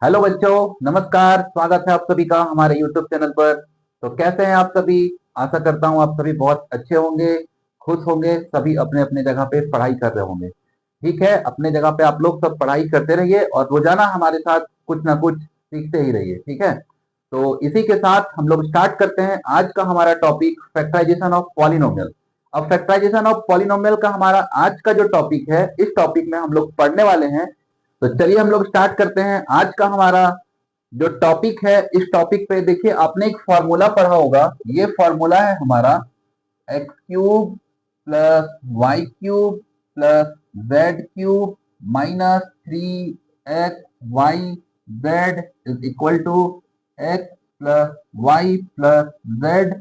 Hello बच्चों, नमस्कार। स्वागत है आप सभी का हमारे YouTube चैनल पर। तो कैसे हैं आप सभी? आशा करता हूं आप सभी बहुत अच्छे होंगे, खुश होंगे, सभी अपने अपने जगह पे पढ़ाई कर रहे होंगे। ठीक है, अपने जगह पे आप लोग सब पढ़ाई करते रहिए और रोजाना हमारे साथ कुछ ना कुछ सीखते ही रहिए। ठीक है, तो इसी के साथ हम लोग स्टार्ट करते हैं आज का हमारा टॉपिक, फैक्टराइजेशन ऑफ पॉलिनोमियल। अब फैक्टराइजेशन ऑफ पॉलिनोमियल का हमारा आज का जो टॉपिक है, इस टॉपिक में हम लोग पढ़ने वाले हैं। तो चलिए हम लोग स्टार्ट करते हैं आज का हमारा जो टॉपिक है। इस टॉपिक पे देखिए, आपने एक फॉर्मूला पढ़ा होगा। ये फॉर्मूला है हमारा x cube plus Y cube plus Z cube minus 3 x y z is equal to x plus Y plus z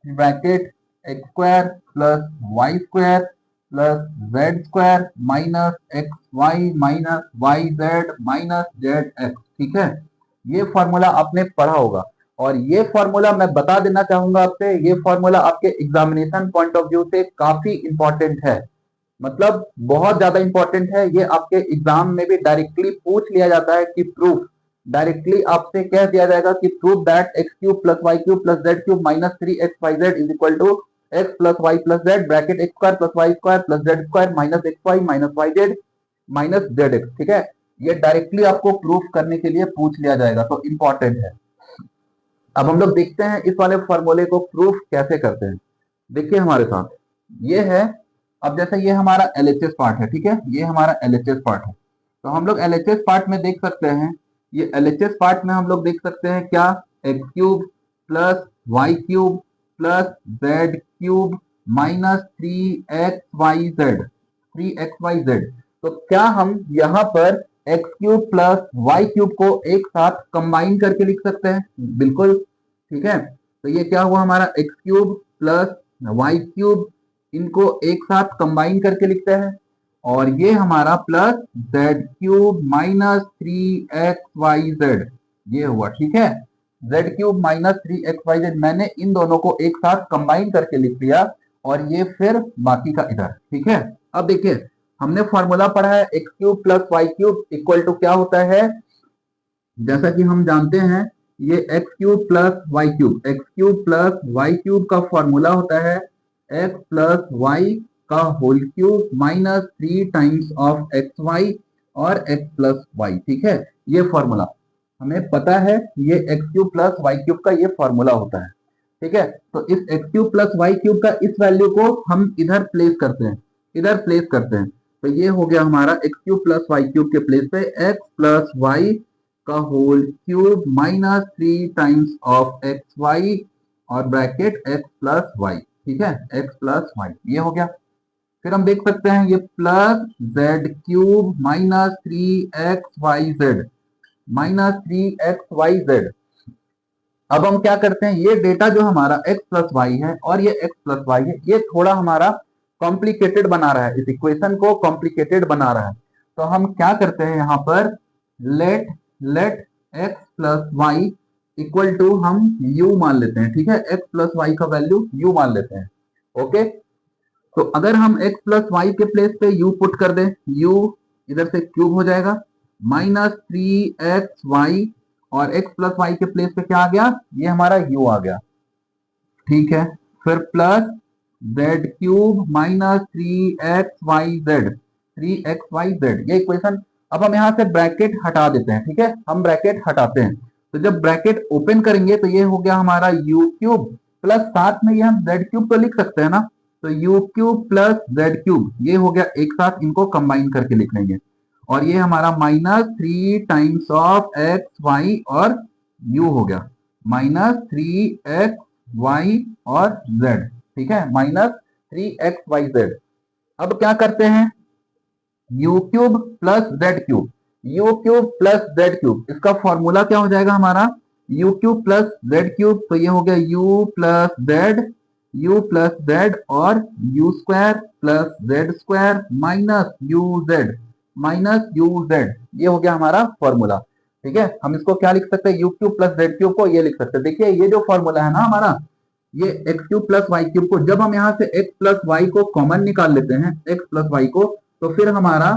bracket x square plus y square plus z square minus x y z minus z x. ठीक है, ये formula आपने पढ़ा होगा और ये formula मैं बता देना चाहूंगा आपसे, ये फॉर्मूला आपके एग्जामिनेशन पॉइंट ऑफ व्यू से काफी इंपॉर्टेंट है। मतलब बहुत ज्यादा इंपॉर्टेंट है। ये आपके एग्जाम में भी डायरेक्टली पूछ लिया जाता है कि प्रूफ, डायरेक्टली आपसे कह दिया जाएगा कि proof that x cube plus Y cube plus Z cube minus 3 x y z is equal to x plus Y plus z bracket x square plus y square plus z square minus x y minus y z minus z x. ठीक है, ये directly आपको proof करने के लिए पूछ लिया जाएगा, तो इंपॉर्टेंट है। अब हम लोग देखते हैं इस वाले फॉर्मूले को प्रूफ कैसे करते हैं। देखिए हमारे साथ ये है। अब जैसे ये हमारा एलएचएस पार्ट है, ठीक है, ये हमारा एलएचएस पार्ट है। तो हम लोग एलएचएस पार्ट में देख सकते हैं, ये एलएचएस पार्ट में हम लोग देख सकते हैं क्या, x cube plus Y cube plus Z cube minus 3 x y z. तो क्या हम यहाँ पर x cube plus Y cube को एक साथ कंबाइन करके लिख सकते हैं? बिल्कुल। ठीक है, तो ये क्या हुआ हमारा x cube plus Y cube, इनको एक साथ कंबाइन करके लिखते हैं। और ये हमारा plus Z cube minus 3 x y z, ये हुआ। ठीक है, z cube minus 3 x y z मैंने इन दोनों को एक साथ कंबाइन करके लिख दिया और ये फिर बाकी का इधर। ठीक है, अब देखिए हमने फॉर्मूला पढ़ा है x cube plus Y cube equal to क्या होता है, जैसा कि हम जानते हैं ये x cube plus Y cube, x cube plus Y cube का फॉर्मूला होता है एक्स प्लस वाई का whole cube minus 3 times of x y और एक्स प्लस वाई। ठीक है, ये फॉर्मूला हमें पता है, ये x cube plus Y cube का ये फॉर्मूला होता है। ठीक है, तो इस x cube plus Y cube का इस वैल्यू को हम इधर प्लेस करते हैं, इधर प्लेस करते हैं। तो ये हो गया हमारा x cube plus Y cube के प्लेस पे एक्स प्लस वाई का whole cube minus 3 times of x y और ब्रैकेट एक्स प्लस वाई। ठीक है, एक्स प्लस वाई ये हो गया। फिर हम देख सकते हैं ये plus Z cube minus 3 x y z minus 3 x y z. अब हम क्या करते हैं, ये डेटा जो हमारा एक्स प्लस वाई है और ये एक्स प्लस वाई है, ये थोड़ा हमारा कॉम्प्लिकेटेड बना रहा है, इस इक्वेशन को कॉम्प्लिकेटेड बना रहा है। तो हम क्या करते हैं यहाँ पर, let let x plus y equal to हम u मान लेते हैं। ठीक है, एक्स प्लस वाई का वैल्यू u मान लेते हैं। ओके, तो अगर हम x प्लस वाई के प्लेस पे u पुट कर दें, u इधर से क्यूब हो जाएगा माइनस 3 एक्स वाई और x प्लस वाई के प्लेस पे क्या आ गया, ये हमारा u आ गया। ठीक है, फिर plus Z cube minus 3 x y z ये इक्वेशन। अब हम यहाँ से ब्रैकेट हटा देते हैं। ठीक है, हम ब्रैकेट हटाते हैं, तो जब ब्रैकेट ओपन करेंगे तो ये हो गया हमारा u क्यूब प्लस साथ में ये हम जेड क्यूब तो लिख सकते हैं ना, तो u cube plus Z cube ये हो गया, एक साथ इनको कंबाइन करके लिख लेंगे। और ये हमारा minus 3 times of x y और u हो गया माइनस 3 एक्स वाई और z। ठीक है, माइनस 3 एक्स वाई जेड। अब क्या करते हैं, u cube plus Z cube, u cube plus Z cube, इसका फॉर्मूला क्या हो जाएगा हमारा, u cube plus Z cube. तो ये हो गया u प्लस जेड और u square plus z square minus you Z, ये हो गया हमारा फॉर्मूला। ठीक है, हम इसको क्या लिख सकते हैं, u cube plus Z cube को ये लिख सकते हैं। देखिए ये जो फॉर्मूला है ना हमारा, ये x cube plus Y cube को जब हम यहाँ से एक्स प्लस वाई को कॉमन निकाल लेते हैं, एक्स प्लस वाई को, तो फिर हमारा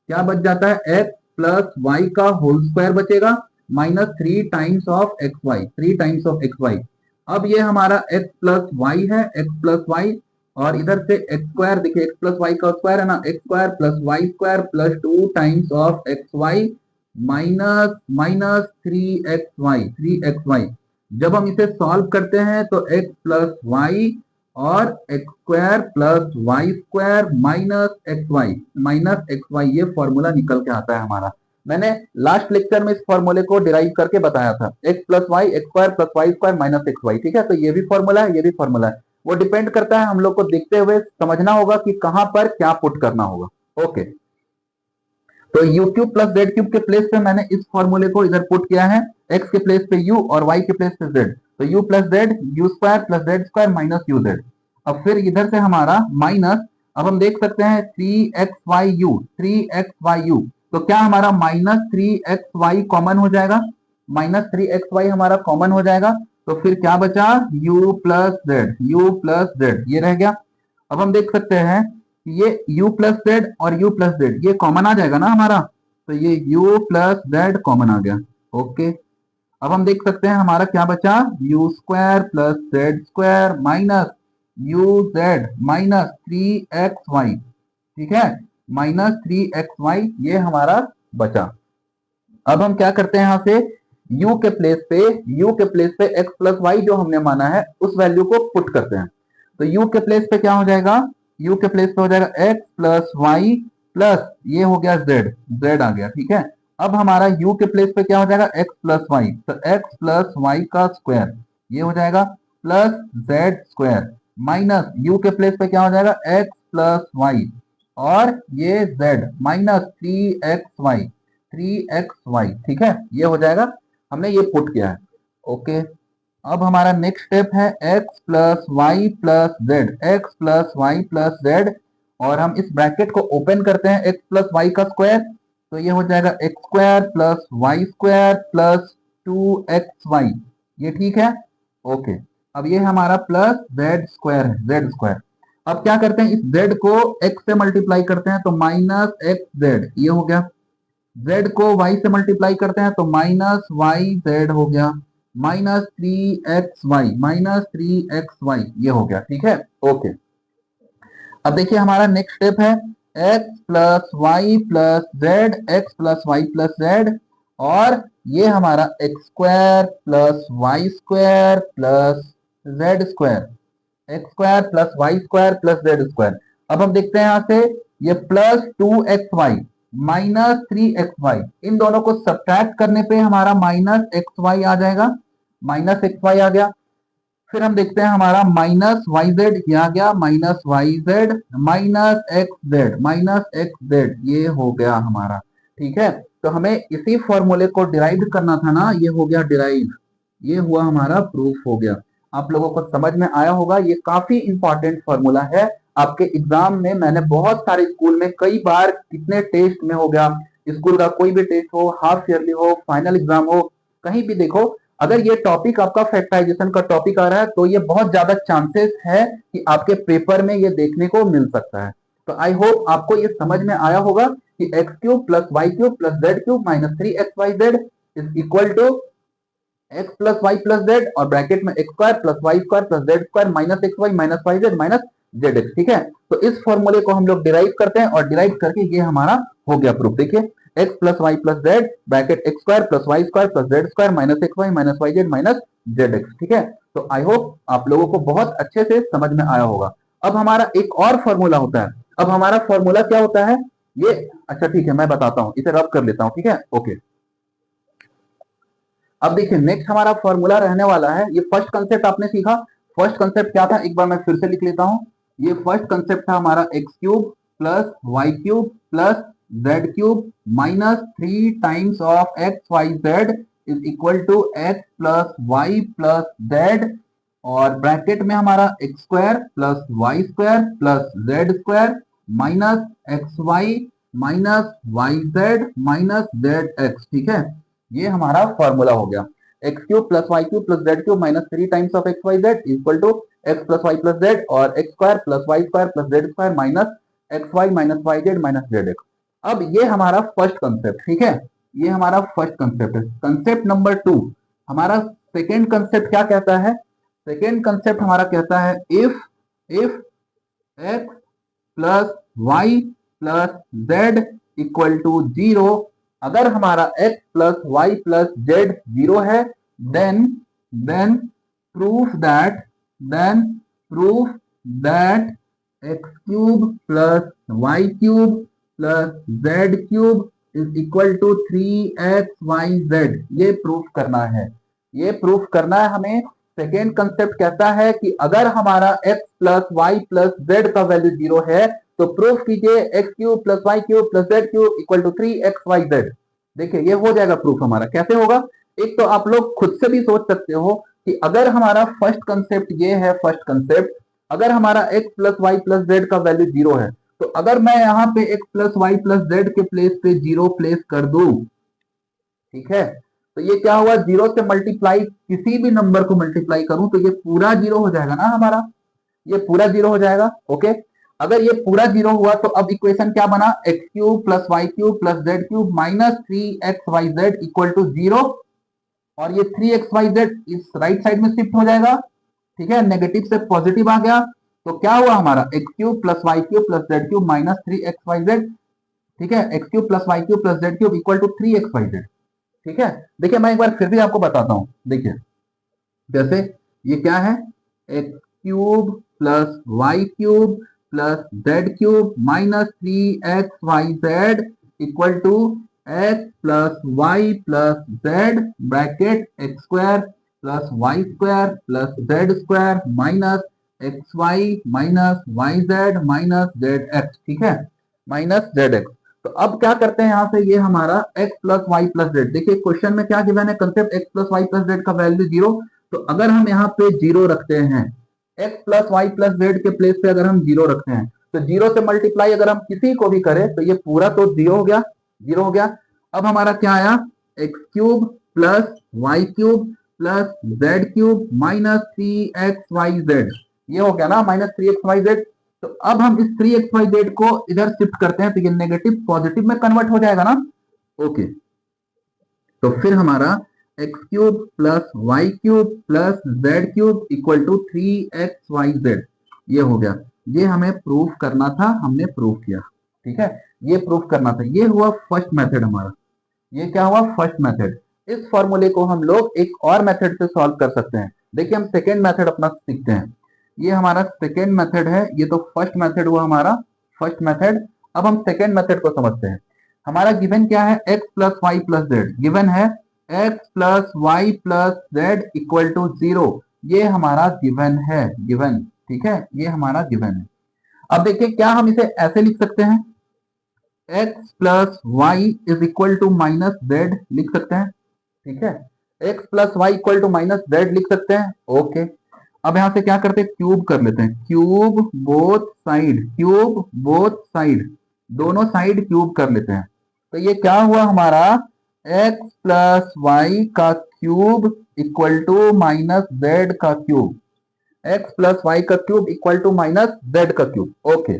क्या बच जाता है, एक्स प्लस वाई का होल स्क्वायर बचेगा minus 3 times of x y, 3 times of x y. अब ये हमारा x प्लस वाई है, x प्लस वाई, और इधर से एक्स स्क्वायर, देखिए एक्स प्लस वाई का स्क्वायर है ना, x square plus y square plus 2 times of x y minus minus 3xy, 3xy। जब हम इसे सॉल्व करते हैं तो x प्लस वाई और x square plus y square minus x y, ये फॉर्मूला निकल के आता है हमारा। मैंने लास्ट लेक्चर में इस फॉर्मूले को डिराइव करके बताया था, x plus y x square plus y square minus x y. ठीक है, तो ये भी फॉर्मूला है, ये भी फॉर्मूला है। वो डिपेंड करता है, हम लोग को देखते हुए समझना होगा कि कहां पर क्या पुट करना होगा। ओके, तो u cube plus Z cube के प्लेस पे मैंने इस फॉर्मूले को इधर पुट किया है, x के प्लेस पे u और y के प्लेस पे z। तो u plus Z, you square plus z square minus you Z. अब फिर इधर से हमारा माइनस, अब हम देख सकते हैं 3xyu, 3xyu, तो क्या हमारा माइनस 3xy कॉमन हो जाएगा, माइनस 3xy हमारा कॉमन हो जाएगा। तो फिर क्या बचा, u plus Z, u plus z ये रह गया। अब हम देख सकते हैं ये u प्लस जेड और u प्लस जेड ये कॉमन आ जाएगा ना हमारा, तो ये u प्लस जेड कॉमन आ गया। ओके, अब हम देख सकते हैं हमारा क्या बचा, u square plus z square minus you Z minus 3xy। ठीक है, माइनस 3xy ये हमारा बचा। अब हम क्या करते हैं, यहां से u के प्लेस पे x प्लस वाई जो हमने माना है उस वैल्यू को पुट करते हैं। तो u के प्लेस पे क्या हो जाएगा, u के प्लेस पे हो जाएगा x प्लस वाई प्लस ये हो गया z, z आ गया। ठीक है, अब हमारा u के प्लेस पे क्या हो जाएगा, x प्लस वाई, तो x प्लस वाई का स्क्वायर ये हो जाएगा plus z square minus u के प्लेस पे क्या हो जाएगा, x प्लस वाई और ये z माइनस 3xy, 3xy। ठीक है, ये हो जाएगा, हमने ये पुट किया है। ओके, अब हमारा नेक्स्ट स्टेप है x plus Y plus z, x plus Y plus Z, और हम इस ब्रैकेट को ओपन करते हैं x प्लस वाई का स्क्वायर, तो ये हो जाएगा x square plus y square plus 2xy। ये ठीक है। ओके, अब ये हमारा प्लस जेड स्क्वायर है, जेड स्क्वायर। अब क्या करते हैं, इस z को x से मल्टीप्लाई करते हैं तो माइनस एक्स जेड ये हो गया, z को y से मल्टीप्लाई करते हैं तो माइनस वाई जेड हो गया, माइनस 3xy, माइनस 3xy ये हो गया। ठीक है, ओके। अब देखिए हमारा नेक्स्ट स्टेप है x plus Y plus z, x plus Y plus Z, और ये हमारा x square plus y square plus z square, x square plus y square plus z square. अब हम देखते हैं यहां से ये प्लस 2xy माइनस 3xy, इन दोनों को सब्ट्रैक्ट करने पे हमारा माइनस xy आ जाएगा, माइनस xy आ गया। फिर हम देखते हैं हमारा माइनस वाई जेड ये आ गया, minus y z minus x z, minus x z ये हो गया हमारा। ठीक है, तो हमें इसी फॉर्मूले को डिराइव करना था ना, ये हो गया डिराइव, ये हुआ हमारा प्रूफ हो गया। आप लोगों को समझ में आया होगा, ये काफी इंपॉर्टेंट फॉर्मूला है आपके एग्जाम में। मैंने बहुत सारे स्कूल में कई बार, कितने टेस्ट में हो गया, स्कूल का कोई भी टेस्ट हो, हाफ ईयरली हो, फाइनल एग्जाम हो, कहीं भी देखो, अगर ये टॉपिक आपका फैक्टराइजेशन का टॉपिक आ रहा है तो ये बहुत ज्यादा चांसेस है कि आपके पेपर में ये देखने को मिल सकता है। तो आई होप आपको ये समझ में आया होगा कि x cube plus Y cube plus Z cube minus 3xyz is equal to x plus Y plus Z और ब्रैकेट में x square plus y square plus z square minus x y minus y z minus z x. ठीक है, तो इस फॉर्मूले को हम लोग डिराइव करते हैं और डिराइव करके ये हमारा हो गया प्रूफ। देखिए x plus Y plus z bracket x square plus y square plus z square minus x y minus y z minus z x. ठीक है, तो आई होप आप लोगों को बहुत अच्छे से समझ में आया होगा। अब हमारा एक और फॉर्मूला होता है, अब हमारा फॉर्मूला क्या होता है ये, अच्छा ठीक है मैं बताता हूं, इसे रब कर लेता हूं। ठीक है, ओके। अब देखिए नेक्स्ट हमारा फॉर्मूला रहने वाला है, ये फर्स्ट कंसेप्ट आपने सीखा, फर्स्ट कंसेप्ट क्या था एक बार मैं फिर से लिख लेता हूं। ये फर्स्ट कंसेप्ट था हमारा x cube plus Y cube plus Z cube minus 3 times of x y z is equal to x plus Y plus Z, और ब्रैकेट में हमारा x square plus y square plus z square minus x y minus y z minus z x. ठीक है, ये हमारा formula हो गया, x cube plus Y cube plus Z cube minus 3 times of x y Z equal to x plus Y plus Z और x square plus y square plus z square minus x y minus y z minus z x. अब ये हमारा first concept. ठीक है, ये हमारा first concept है। Concept number 2, हमारा सेकेंड कंसेप्ट क्या कहता है? सेकेंड कंसेप्ट हमारा कहता है if if x plus Y plus Z equal to 0, अगर हमारा x plus Y plus z 0 है, then then proof that then proof that x cube plus Y cube plus Z cube is equal to 3xyz। ये proof करना है, ये proof करना है हमें। सेकेंड कंसेप्ट कहता है कि अगर हमारा x plus Y plus z का वैल्यू 0 है तो प्रूफ कीजिए x cube plus Y cube plus Z cube equal to 3xyz। देखिए ये हो जाएगा प्रूफ हमारा। कैसे होगा? एक तो आप लोग खुद से भी सोच सकते हो कि अगर हमारा फर्स्ट कंसेप्ट ये है, फर्स्ट कंसेप्ट, अगर हमारा x plus Y plus z का वैल्यू 0 है तो अगर मैं यहाँ पे x plus Y plus z के प्लेस पे 0 प्लेस कर दूं, ठीक है, तो ये क्या हुआ, 0 से मल्टीप्लाई, किसी भी नंबर को मल्टीप्लाई करूं तो ये पूरा 0 हो जाएगा ना हमारा, ये पूरा 0 हो जाएगा। ओके, अगर ये पूरा 0 हुआ तो अब इक्वेशन क्या बना, x cube plus Y cube plus Z cube minus 3xyz equal to 0, और ये 3xyz इस राइट साइड में शिफ्ट हो जाएगा, ठीक है, नेगेटिव से पॉजिटिव आ गया, तो क्या हुआ हमारा x cube plus Y cube plus Z cube minus 3xyz, ठीक है, x cube plus Y cube plus Z cube equal to 3xyz। ठीक है, देखिए मैं एक बार फिर भी आपको बताता हूं। देखिए जैसे ये क्या है, x cube plus Y cube plus Z cube minus 3xyz equal to x plus Y plus z bracket x square plus y square plus z square minus x y minus y z minus z x, ठीक है, minus z x. तो अब क्या करते हैं यहाँ से, ये हमारा x plus Y plus z, देखिए क्वेश्चन में क्या गिवन है, concept x plus Y plus z का वैल्यू 0, तो अगर हम यहाँ पे 0 रखते हैं, x plus Y plus z के प्लेस पे अगर हम 0 रखते हैं तो 0 से मल्टीप्लाई अगर हम किसी को भी करें तो ये पूरा तो 0 हो गया, 0 हो गया। अब हमारा क्या आया, x cube plus Y cube plus Z cube minus 3xyz, ये हो गया ना माइनस 3xyz। तो अब हम इस 3xyz को इधर शिफ्ट करते हैं तो ये नेगेटिव पॉजिटिव में कन्वर्ट हो जाएगा ना। ओके, तो फिर हमारा x cube plus Y cube plus Z cube equal to 3xyz, ये हो गया। ये हमें प्रूफ करना था, हमने प्रूफ किया, ठीक है, ये प्रूफ करना था। ये हुआ फर्स्ट मेथड हमारा, ये क्या हुआ, फर्स्ट मेथड। इस फॉर्मूले को हम लोग एक और मेथड से सॉल्व कर सकते हैं। देखिए हम सेकेंड मेथड अपना सीखते हैं। ये हमारा सेकेंड मेथड है, ये तो फर्स्ट मेथड हुआ हमारा, फर्स्ट मेथड। अब हम सेकेंड मेथड को समझते हैं। हमारा गिवन क्या है, x plus Y plus z, given है x plus Y plus Z equal to 0, ये हमारा गिवन है, गिवन, ठीक है, ये हमारा गिवन है। अब देखिए क्या हम इसे ऐसे लिख सकते हैं, x plus y is equal to minus z लिख सकते हैं, ठीक है, x plus y equal to minus z लिख सकते हैं। ओके, अब यहां से क्या करते हैं, क्यूब कर लेते हैं, cube both side, cube both side, दोनों साइड क्यूब कर लेते हैं। तो ये क्या हुआ हमारा, x प्लस वाई का cube equal to minus z का क्यूब, x प्लस वाई का cube equal to minus z का क्यूब। ओके,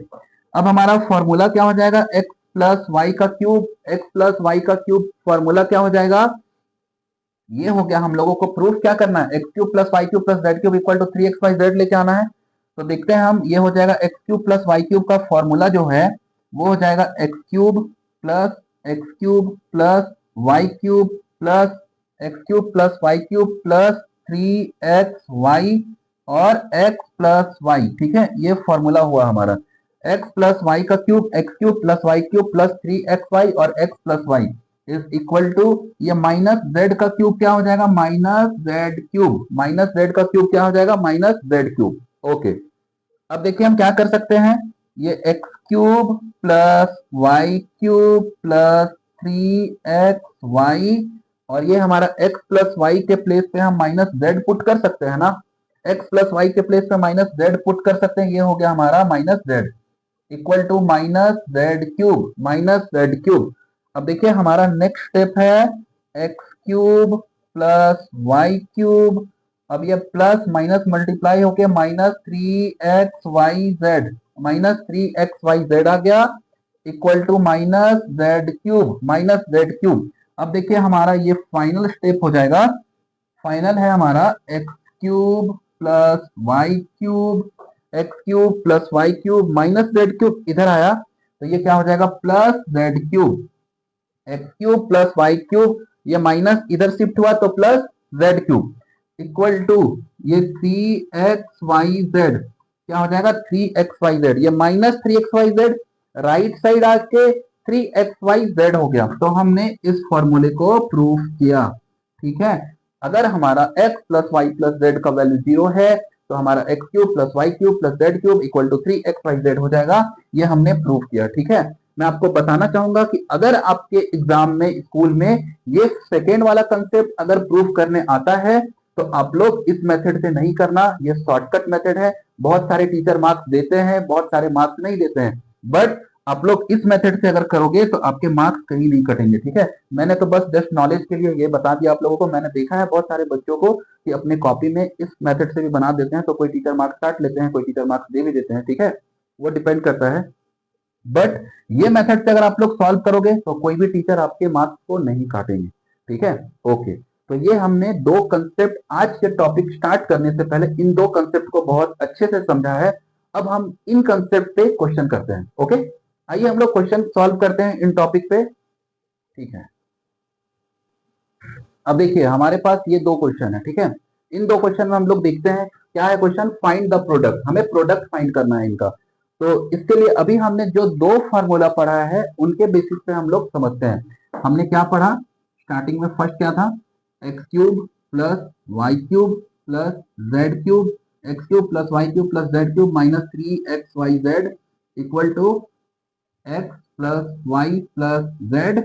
अब हमारा फॉर्मूला क्या हो जाएगा, x प्लस वाई का क्यूब, x प्लस वाई का क्यूब फॉर्मूला क्या हो जाएगा, ये हो गया। हम लोगों को प्रूफ क्या करना है, x cube plus Y cube plus Z cube equal to 3xyz लेके आना है। तो देखते हैं हम, ये हो जाएगा x cube plus Y cube का फॉर्मूला जो है वो हो जाएगा x cube plus Y cube plus x cube plus Y cube plus 3xy और x प्लस वाई, ठीक है, ये फॉर्मूला हुआ हमारा, x प्लस वाई का cube, x cube plus Y cube plus 3xy और x plus y is equal to, ये minus z का क्यूब क्या हो जाएगा, minus z cube, minus z का क्यूब क्या हो जाएगा, माइनस जेड क्यूब। ओके, अब देखिए हम क्या कर सकते हैं, ये x cube plus Y cube plus 3xy और ये हमारा x प्लस वाई के प्लेस पे हम माइनस जेड पुट कर सकते हैं ना, x प्लस वाई के प्लेस पे माइनस जेड पुट कर सकते हैं, ये हो गया हमारा minus z equal to minus z cube, minus z cube. अब देखिए हमारा नेक्स्ट स्टेप है x cube plus Y cube, अब ये प्लस माइनस मल्टीप्लाई होके माइनस 3xyz, माइनस 3xyz आ गया equal to minus z cube, minus z cube. अब देखिए हमारा ये फाइनल स्टेप हो जाएगा। फाइनल है हमारा x cube plus Y cube, x cube plus Y cube minus z cube, इधर आया तो ये क्या हो जाएगा plus Z cube, x cube plus Y cube, ये माइनस इधर शिफ्ट हुआ तो plus Z cube, equal to ये 3xyz, क्या हो जाएगा 3xyz, ये माइनस 3xyz, राइट साइड आके 3xyz हो गया। तो हमने इस फॉर्मूले को प्रूफ किया। ठीक है, अगर हमारा x plus Y plus z का वैल्यू 0 है तो हमारा x cube plus Y cube plus Z cube equal to 3xyz हो जाएगा। ये हमने प्रूफ किया। ठीक है, मैं आपको बताना चाहूंगा कि अगर आपके एग्जाम में स्कूल में ये सेकेंड वाला कंसेप्ट अगर प्रूफ करने आता है तो आप लोग इस मेथड से नहीं करना, ये शॉर्टकट मेथड है। बहुत सारे टीचर मार्क्स देते हैं, बहुत सारे मार्क्स नहीं देते हैं, बट आप लोग इस मेथड से अगर करोगे तो आपके मार्क्स कहीं नहीं कटेंगे। ठीक है, मैंने तो बस जस्ट नॉलेज के लिए ये बता दिया आप लोगों को। मैंने देखा है बहुत सारे बच्चों को कि अपने कॉपी में इस मेथड से भी बना देते हैं, तो कोई टीचर मार्क्स काट लेते हैं, कोई टीचर मार्क्स दे भी देते हैं। ठीक है, वो डिपेंड करता है, बट ये मेथड से अगर आप लोग सॉल्व करोगे तो कोई भी टीचर आपके मार्क्स को नहीं काटेंगे। ठीक है, ओके। तो ये हमने दो कंसेप्ट, आज के टॉपिक स्टार्ट करने से पहले इन दो कंसेप्ट को बहुत अच्छे से समझा है। अब हम इन कंसेप्ट पे क्वेश्चन करते हैं। ओके, आइए हम लोग क्वेश्चन सॉल्व करते हैं इन टॉपिक पे। ठीक है, अब देखिए हमारे पास ये दो क्वेश्चन है। ठीक है, इन दो क्वेश्चन में हम लोग देखते हैं क्या है क्वेश्चन, फाइंड द प्रोडक्ट, हमें प्रोडक्ट फाइंड करना है इनका। तो इसके लिए अभी हमने जो दो फार्मूला पढ़ा है उनके बेसिस पे हम लोग समझते हैं। हमने क्या पढ़ा स्टार्टिंग में, फर्स्ट क्या था, x cube plus Y cube plus Z cube, x cube plus Y cube plus Z cube minus 3xyz equal to x plus Y plus Z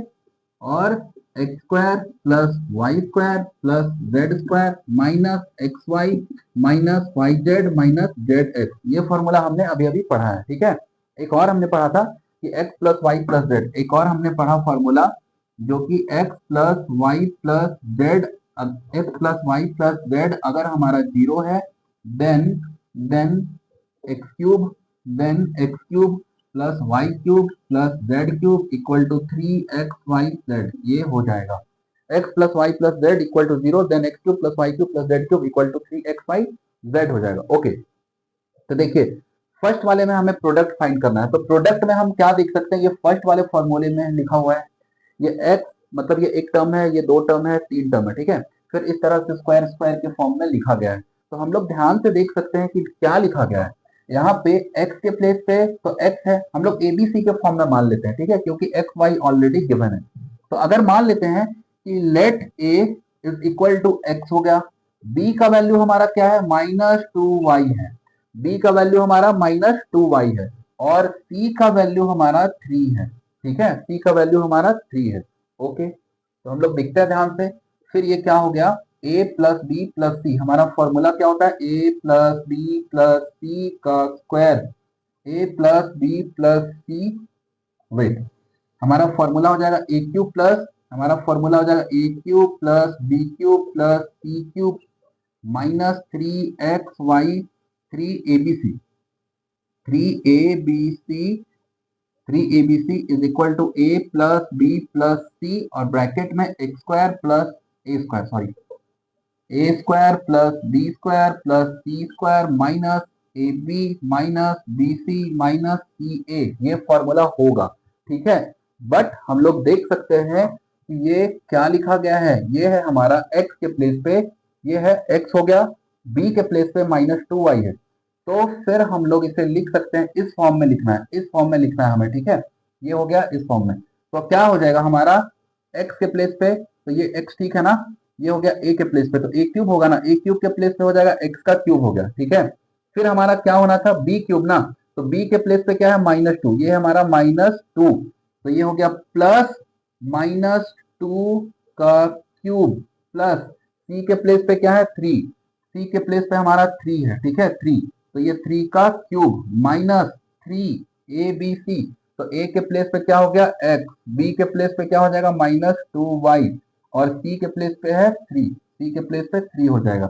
और x square plus y square plus z square minus x y minus y z minus z x, ये formula हमने अभी अभी पढ़ा है। ठीक है, एक और हमने पढ़ा था कि x plus Y plus z, एक और हमने पढ़ा फॉर्मूला जो कि x plus Y plus z, x plus Y plus z अगर हमारा 0 है then then x cube, then x cube plus Y cube plus Z cube equal to 3xyz, ये हो जाएगा। x plus Y plus Z equal to 0, then x cube plus Y cube plus Z cube equal to 3xyz हो जाएगा। Okay, तो देखिए first वाले में हमें प्रोडक्ट फाइंड करना है। तो प्रोडक्ट में हम क्या देख सकते हैं, ये फर्स्ट वाले फॉर्मूले में लिखा हुआ है, ये x मतलब ये एक टर्म है, ये दो टर्म है, तीन टर्म है। ठीक है, फिर इस तरह से स्क्वायर स्क्वायर के फॉर्म में लिखा गया है। तो हम लोग ध्यान से देख सकते हैं कि क्या लिखा गया है। यहाँ पे x के प्लेस पे तो x है, हम लोग ABC के फॉर्म में मान लेते हैं। ठीक है, क्योंकि x y ऑलरेडी गिवन है। तो अगर मान लेते हैं कि let a is equal to x हो गया, b का वैल्यू हमारा क्या है -2y है, b का वैल्यू हमारा -2y है और c का वैल्यू हमारा 3 है। ठीक है, c का वैल्यू हमारा 3 है। ओके, तो हम लोग देखते हैं ध्यान से। फिर ये क्या हो गया, a plus B plus c, हमारा फॉर्मूला क्या होता है a प्लस बी प्लस सी का square, a plus B plus c, wait, हमारा फॉर्मूला हो जाएगा a क्यूब प्लस, हमारा फॉर्मूला हो जाएगा a cube plus B cube plus C cube minus 3xy 3abc, 3abc 3abc is equal to a plus B plus सी और bracket में x square plus A square, sorry a square plus B square plus C square minus A B minus B C minus सी ए, ये formula होगा। ठीक है, but हम लोग देख सकते हैं कि ये क्या लिखा गया है, ये है हमारा x के प्लेस पे, ये है x हो गया, b के प्लेस पे -2y है। तो फिर हम लोग इसे लिख सकते हैं, इस फॉर्म में लिखना है, इस फॉर्म में लिखना है हमें। ठीक है, ये हो गया इस फॉर्म में। तो क्या हो जाएगा हमारा x के प्लेस पे, तो ये x ठीक है ना, ये हो गया a के प्लेस पे, तो a क्यूब होगा ना, a क्यूब के प्लेस पे हो जाएगा x का क्यूब हो गया। ठीक है, फिर हमारा क्या होना था b क्यूब ना, तो b के प्लेस पे क्या है -2, ये है हमारा -2, तो ये हो गया प्लस -2 का क्यूब प्लस c के प्लेस पे क्या है 3, c के प्लेस पे हमारा 3 है। ठीक है, 3, तो ये 3 का क्यूब माइनस 3abc, तो a के प्लेस पे क्या हो गया x, b के प्लेस पे क्या हो जाएगा -2y और c के प्लेस पे है 3, c के प्लेस पे 3 हो जाएगा।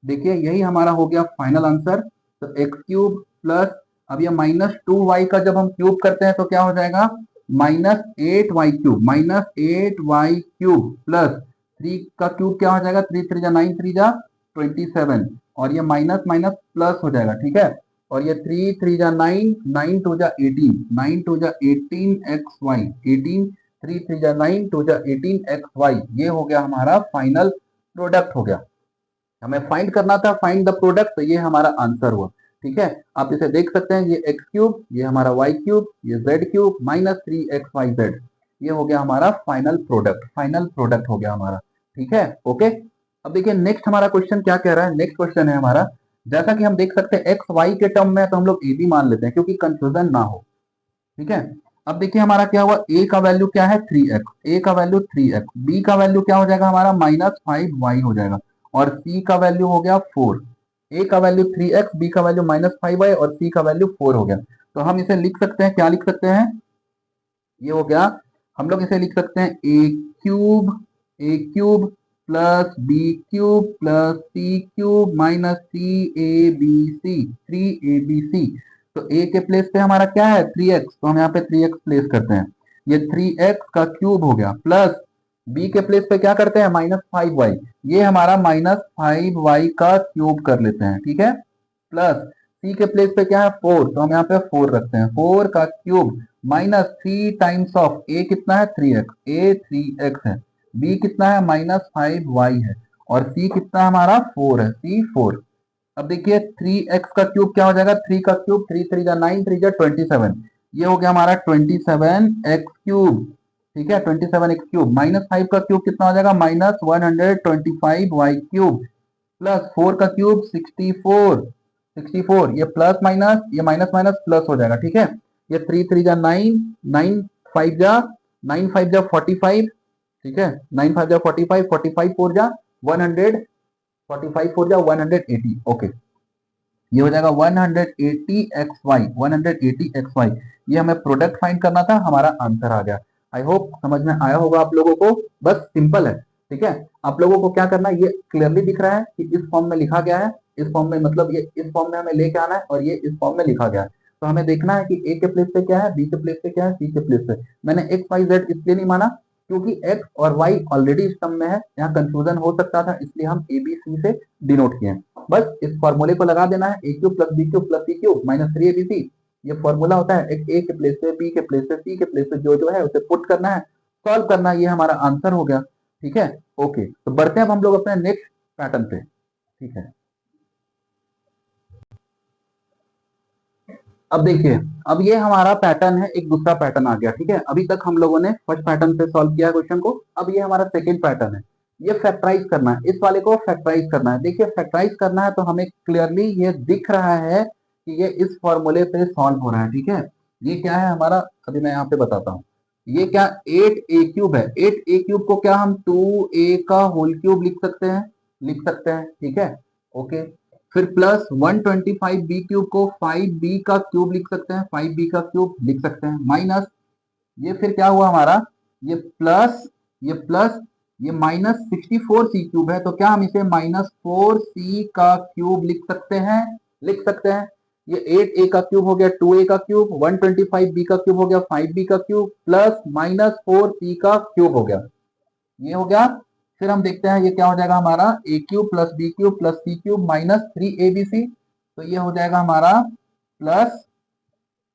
देखिए यही हमारा हो गया फाइनल आंसर। तो एक्स क्यूब प्लस, अब ये -2y का जब हम क्यूब करते हैं तो क्या हो जाएगा -8y क्यूब प्लस 3 का क्यूब क्या हो जाएगा, 3 3 जा 9, 3 जा 27, और ये माइनस माइनस प्लस हो जाएगा, ठीक है। और ये 3 3 जा 9, 9 2 जा 18, 9 2 जा 18xy, 18, 3 3 जा 9, 2 जा 18xy, ये हो गया हमारा फाइनल प्रोडक्ट हो गया। हमें फाइंड करना था फाइंड द प्रोडक्ट, तो ये हमारा आंसर हुआ, ठीक है। आप इसे देख सकते हैं, ये एक्स क्यूब, ये हमारा वाई क्यूब, ये जेड क्यूब माइनस 3xyz, ये हो गया हमारा फाइनल प्रोडक्ट हो गया हमारा, ठीक है। ओके, अब देखिए नेक्स्ट हमारा क्वेश्चन क्या कह रहा है। नेक्स्ट क्वेश्चन है हमारा, जैसा कि हम देख सकते हैं एक्स वाई के टर्म में, तो हम लोग ए बी मान लेते हैं क्योंकि कंफ्यूजन ना हो, ठीक है। अब देखिए हमारा क्या हुआ, ए का वैल्यू क्या है 3x, ए का वैल्यू 3x, बी का वैल्यू क्या हो जाएगा हमारा -5y हो जाएगा, और सी का वैल्यू हो गया 4। ए का वैल्यू 3x, बी का वैल्यू -5y और सी का वैल्यू 4 हो गया। तो हम इसे लिख सकते हैं, क्या लिख सकते हैं, ये हो गया, हम लोग इसे लिख सकते हैं a cube plus B cube plus C cube minus C a B c, 3abc। तो ए के प्लेस पे हमारा क्या है 3x, तो हम यहाँ पे 3x प्लेस करते हैं, ये 3x का क्यूब हो गया, प्लस बी के प्लेस पे क्या करते हैं -5y, ये हमारा -5y का क्यूब कर लेते हैं, ठीक है। प्लस सी के प्लेस पे क्या है 4, तो हम यहाँ पे 4 रखते हैं, 4 का क्यूब माइनस 3 टाइम्स ऑफ ए कितना है 3x, ए 3x है, बी कितना है -5y है, और सी कितना हमारा 4 है, सी 4। अब देखिए 3x का क्यूब क्या हो जाएगा, 3 का क्यूब 3 3 जा 9, 3 जा 27, ये हो गया हमारा 27x क्यूब, ठीक है, 27x क्यूब, -5 का क्यूब कितना हो जाएगा -125y क्यूब, प्लस 4 का क्यूब 64, 64, ये प्लस माइनस, ये माइनस माइनस प्लस हो जाएगा, ठीक है। ये 3 3 जा 9, 9 5 जा 9 5 जा 45, ठीक है, 9 5 जा 45, 45 4 जा 100, 45 4 जा 180, ओके, ये हो जाएगा 180xy, 180xy, ये हमें प्रोडक्ट फाइंड करना था, हमारा आंसर आ गया। आई होप समझ में आया होगा आप लोगों को, बस सिंपल है, ठीक है। आप लोगों को क्या करना है, ये क्लियरली दिख रहा है कि इस फॉर्म में लिखा गया है, इस फॉर्म में मतलब ये इस फॉर्म में हमें लेके आना है, और ये इस फॉर्म में लिखा गया है। तो हमें देखना है कि ए के प्लेस पे क्या है, बी के प्लेस पे क्या है, सी के प्लेस पे। मैंने एक्स वाई जेड इसलिए नहीं माना क्योंकि एक्स और वाई ऑलरेडी इस टर्म में है, यहाँ कंफ्यूजन हो सकता था, इसलिए हम ए बी सी से डिनोट किए हैं। बस इस फॉर्मूले को लगा देना है, ए cube plus B cube plus सी क्यूब माइनस 3abc, ये फॉर्मूला होता है, एक ए के प्लेस पे, बी के प्लेस पे, सी के प्लेस पे जो है उसे पुट करना है, सॉल्व करना है, ये हमारा आंसर हो गया, ठीक है। ओके, तो बढ़ते हैं अब हम लोग अपने नेक्स्ट पैटर्न पे, ठीक है। अब देखिए, अब ये हमारा पैटर्न है, एक दूसरा पैटर्न आ गया, ठीक है। अभी तक हम लोगों ने फर्स्ट पैटर्न पे सॉल्व किया क्वेश्चन को, अब ये हमारा सेकंड पैटर्न है, ये फैक्टराइज करना है, इस वाले को फैक्टराइज करना है। देखिए फैक्टराइज करना है तो हमें क्लियरली ये दिख रहा है कि ये इस फॉर्मूले पे सॉल्व हो रहा है, ठीक है। ये क्या है हमारा, अभी मैं यहाँ पे बताता हूँ, ये क्या 8a³ है, 8a³ को क्या हम 2a का होल क्यूब लिख सकते हैं, ठीक है, ओके। फिर प्लस 125b³ को 5b का क्यूब लिख सकते हैं, 5b का क्यूब लिख सकते हैं, माइनस ये फिर क्या हुआ हमारा, ये प्लस ये प्लस ये -64c³ है, तो क्या हम इसे -4c का क्यूब लिख सकते हैं। ये 8a का क्यूब हो गया, 2a का क्यूब, 125b का क्यूब हो गया, 5b का क्यूब, प्लस -4c का क्यूब हो गया, ये हो गया। फिर हम देखते हैं ये क्या हो जाएगा हमारा, a³ plus b³ plus c³ minus 3abc, तो ये हो जाएगा हमारा प्लस,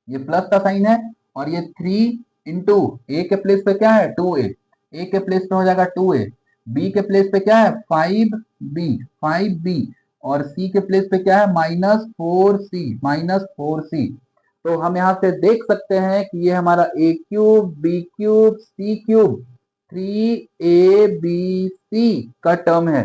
ये प्लस का साइन है, और ये 3 इंटू ए के प्लेस पे क्या है 2a, ए के प्लेस पे हो जाएगा 2a, बी के प्लेस पे क्या है 5b, और सी के प्लेस पे क्या है -4c। तो हम यहाँ से देख सकते हैं कि ये हमारा a³ b³ c³ 3abc का टर्म है।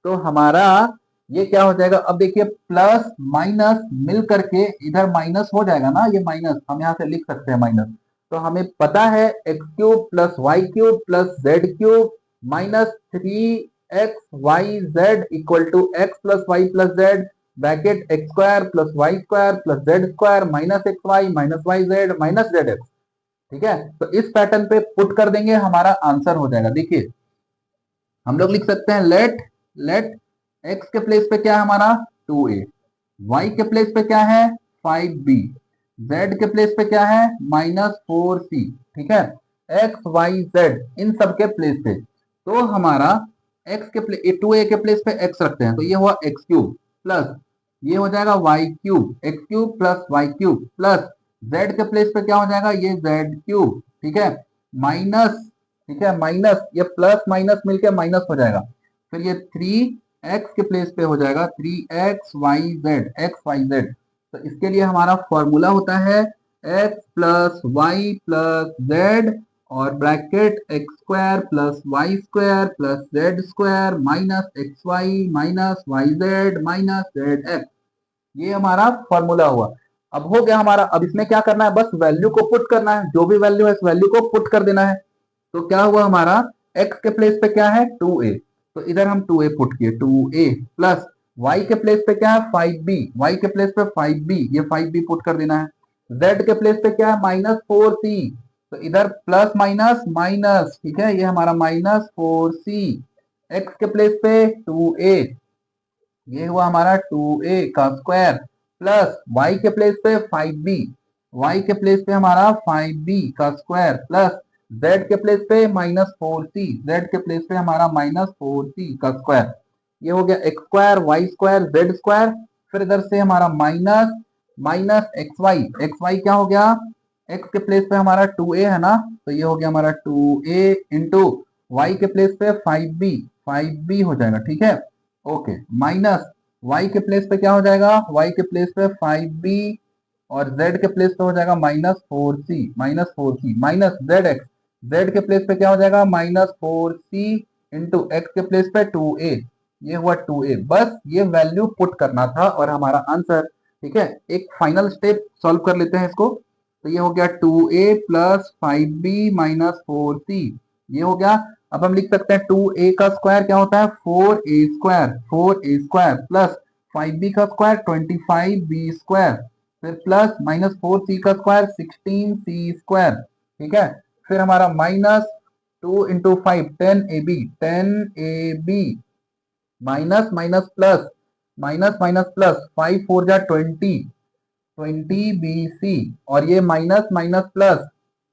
तो हमारा ये क्या हो जाएगा, अब देखिए प्लस माइनस मिल करके इधर माइनस हो जाएगा ना, ये माइनस हम यहाँ से लिख सकते हैं माइनस। तो हमें पता है x³ plus y³ plus z³ minus 3xyz equal to x plus y plus z bracket x² plus y² plus z² minus xy minus yz minus zx, ठीक है। तो इस पैटर्न पे पुट कर देंगे, हमारा आंसर हो जाएगा। देखिए हम लोग लिख सकते हैं लेट x के प्लेस पे क्या है हमारा 2a, y के प्लेस पे क्या है 5b, z के प्लेस पे क्या है -4c, ठीक है, एक्स वाई जेड इन सब के प्लेस पे, तो हमारा एक्स के प्ले 2a के प्लेस पे एक्स रखते हैं, तो ये हुआ एक्स क्यूब प्लस ये हो जाएगा y cube, x cube plus Y cube plus z के प्लेस पे क्या हो जाएगा, ये जेड क्यूब, ठीक है, माइनस, ठीक है, माइनस ये प्लस माइनस मिलके माइनस हो जाएगा, फिर ये 3x के प्लेस पे हो जाएगा 3xyz, एक्स वाई जेड। तो इसके लिए हमारा फॉर्मूला होता है x plus Y plus Z और bracket x square plus y square plus z square minus x y minus y z minus z x, ये हमारा फॉर्मूला हुआ। अब हो गया हमारा, अब इसमें क्या करना है, बस वैल्यू को पुट करना है, जो भी वैल्यू है इस वैल्यू को पुट कर देना है। तो क्या हुआ हमारा, x के प्लेस पे क्या है 2a, तो इधर हम 2a पुट किए, 2a प्लस y के प्लेस पे क्या है 5b, y के प्लेस पे 5b, ये 5b पुट कर देना है। z के प्लेस पे क्या है -4c, तो इधर प्लस माइनस माइनस, ठीक है, ये हमारा -4c, x के प्लेस पे 2a, ये हुआ हमारा 2a का स्क्वायर प्लस y के प्लेस पे 5b, y के प्लेस पे हमारा 5b का स्क्वायर प्लस z के प्लेस पे -4c, z के प्लेस पे हमारा -4c का स्क्वायर, ये हो गया x square y square z square, फिर इधर से हमारा माइनस माइनस एक्स वाई क्या हो गया, x के प्लेस पे हमारा 2a है ना, तो ये हो गया हमारा 2a इंटू वाई के प्लेस पे 5b हो जाएगा, ठीक है, ओके, माइनस y के प्लेस पे क्या हो जाएगा, y के प्लेस पे 5b और z के प्लेस पे हो जाएगा -4c माइनस z के प्लेस पे क्या हो जाएगा -4c इंटू एक्स के प्लेस पे 2a, ये हुआ 2a, बस ये वैल्यू पुट करना था और हमारा आंसर, ठीक है। एक फाइनल स्टेप सॉल्व कर लेते हैं इसको, तो ये हो गया 2a plus 5b minus 4c, ये हो गया। अब हम लिख सकते हैं 2a का स्क्वायर क्या होता है 4a स्क्वायर प्लस 5b का स्क्वायर 25b स्क्वायर, फिर प्लस माइनस 4c का स्क्वायर 16c स्क्वायर, ठीक है, फिर हमारा minus 2 into 5 10ab minus minus plus minus minus plus 5 4 जा 20 और ये माइनस माइनस प्लस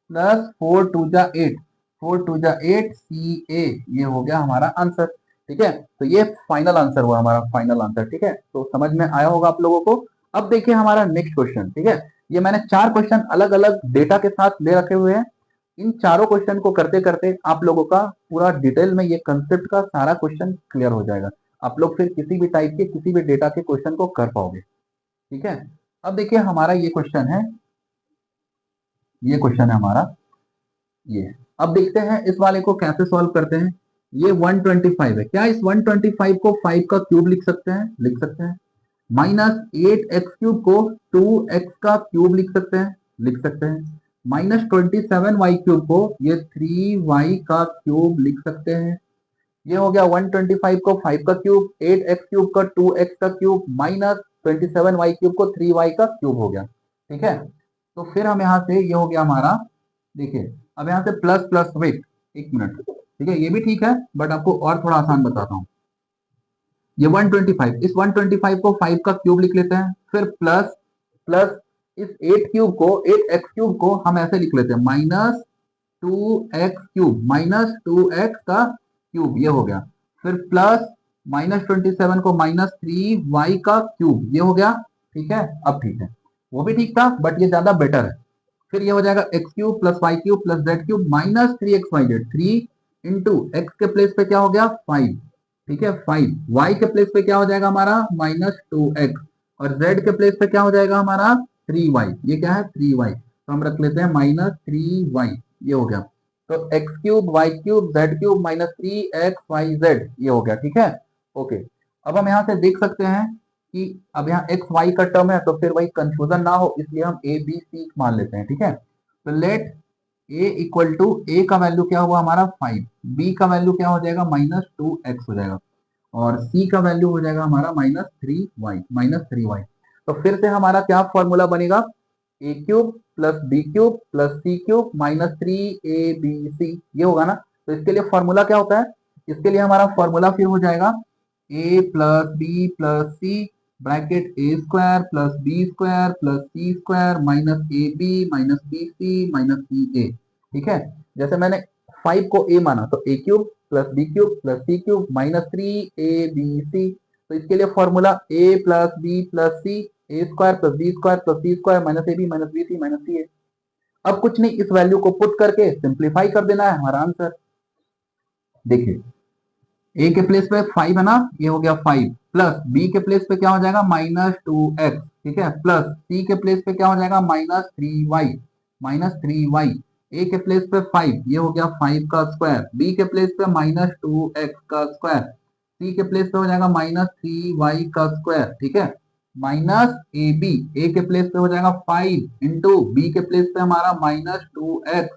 प्लस 4 2 जा 8 CA, ये हो गया हमारा आंसर, ठीक है। तो ये फाइनल आंसर हुआ हमारा, फाइनल आंसर, ठीक है, तो समझ में आया होगा आप लोगों को। अब देखिए हमारा नेक्स्ट क्वेश्चन, ठीक है, ये मैंने 4 क्वेश्चन अलग अलग डेटा के साथ ले रखे हुए हैं, इन चारों क्वेश्चन को करते करते आप लोगों का पूरा डिटेल में ये कंसेप्ट का सारा क्वेश्चन क्लियर हो जाएगा, आप लोग फिर किसी भी टाइप के किसी भी डेटा के क्वेश्चन को कर पाओगे, ठीक है। अब देखिए हमारा ये क्वेश्चन है, ये क्वेश्चन है हमारा ये, अब देखते हैं इस वाले को कैसे सॉल्व करते हैं। ये 125 है, क्या इस 125 को 5 का क्यूब लिख सकते हैं, लिख सकते हैं। माइनस 8x क्यूब को 2x का क्यूब लिख सकते हैं, लिख सकते हैं। माइनस 27y क्यूब को ये 3y का क्यूब लिख सकते हैं। ये हो गया 125 को 5 का क्यूब, 8x क्यूब का 2x का क्यूब माइनस 27y क्यूब को 3y का क्यूब हो गया, ठीक है। तो फिर हम यहाँ से ये हो गया हमारा, देखिए अब यहाँ से प्लस प्लस, वेट एक मिनट, ठीक है, ये भी ठीक है बट आपको और थोड़ा आसान बताता हूँ। ये 125, इस 125 को 5 का क्यूब लिख लेते हैं, फिर प्लस प्लस इस 8 क्यूब को 8x क्यूब को हम ऐसे लिख लेते हैं minus 2x cube, minus 2x का क्यूब, ये हो गया, फिर प्लस माइनस 27 को माइनस 3y का क्यूब, ये हो गया, ठीक है। अब ठीक है, वो भी ठीक था बट ये ज्यादा बेटर है। फिर ये हो जाएगा x cube plus Y cube plus Z cube minus 3xyz, 3 into x के प्लेस पे क्या हो गया 5, ठीक है, 5, वाई के प्लेस पे क्या हो जाएगा हमारा -2x और जेड के प्लेस पे क्या हो जाएगा हमारा 3y, ये क्या है 3y, तो हम रख लेते हैं -3y, ये हो गया। तो x cube y cube z cube -3xyz, ये हो गया, ठीक है, ओके। अब हम यहाँ से देख सकते हैं कि अब यहाँ एक्स वाई का टर्म है तो फिर वही कंफ्यूजन ना हो इसलिए हम ए बी सी मान लेते हैं, ठीक है। तो लेट ए इक्वल टू, ए का वैल्यू क्या हुआ हमारा 5, बी का वैल्यू क्या हो जाएगा -2x हो जाएगा और सी का वैल्यू हो जाएगा हमारा -3y। तो फिर से हमारा क्या फॉर्मूला बनेगा, a cube plus B cube plus C cube -3abc, ये होगा ना। तो इसके लिए फॉर्मूला क्या होता है, इसके लिए हमारा फॉर्मूला फिर हो जाएगा a plus B plus C bracket A square plus B square plus C square minus A B minus B C minus C a, ठीक है, जैसे मैंने 5 को a माना तो a cube plus b cube plus c cube minus 3abc। तो इसके लिए formula a plus b plus c, a square plus b square plus c square minus ab minus bc minus c है। अब कुछ नहीं, इस वैल्यू को put करके सिंप्लीफाई कर देना है हमारा आंसर। देखिए a के प्लेस पे 5 है ना, ये हो गया 5 प्लस b के प्लेस पे क्या हो जाएगा -2x, ठीक है, प्लस c के प्लेस पे क्या हो जाएगा -3y a के प्लेस पे 5, ये हो गया 5 का स्क्वायर, b के प्लेस पे -2x का स्क्वायर, c के प्लेस पे हो जाएगा -3y का स्क्वायर, ठीक है, माइनस ए बी, ए के प्लेस पे हो जाएगा 5 इंटू बी के प्लेस पे हमारा -2x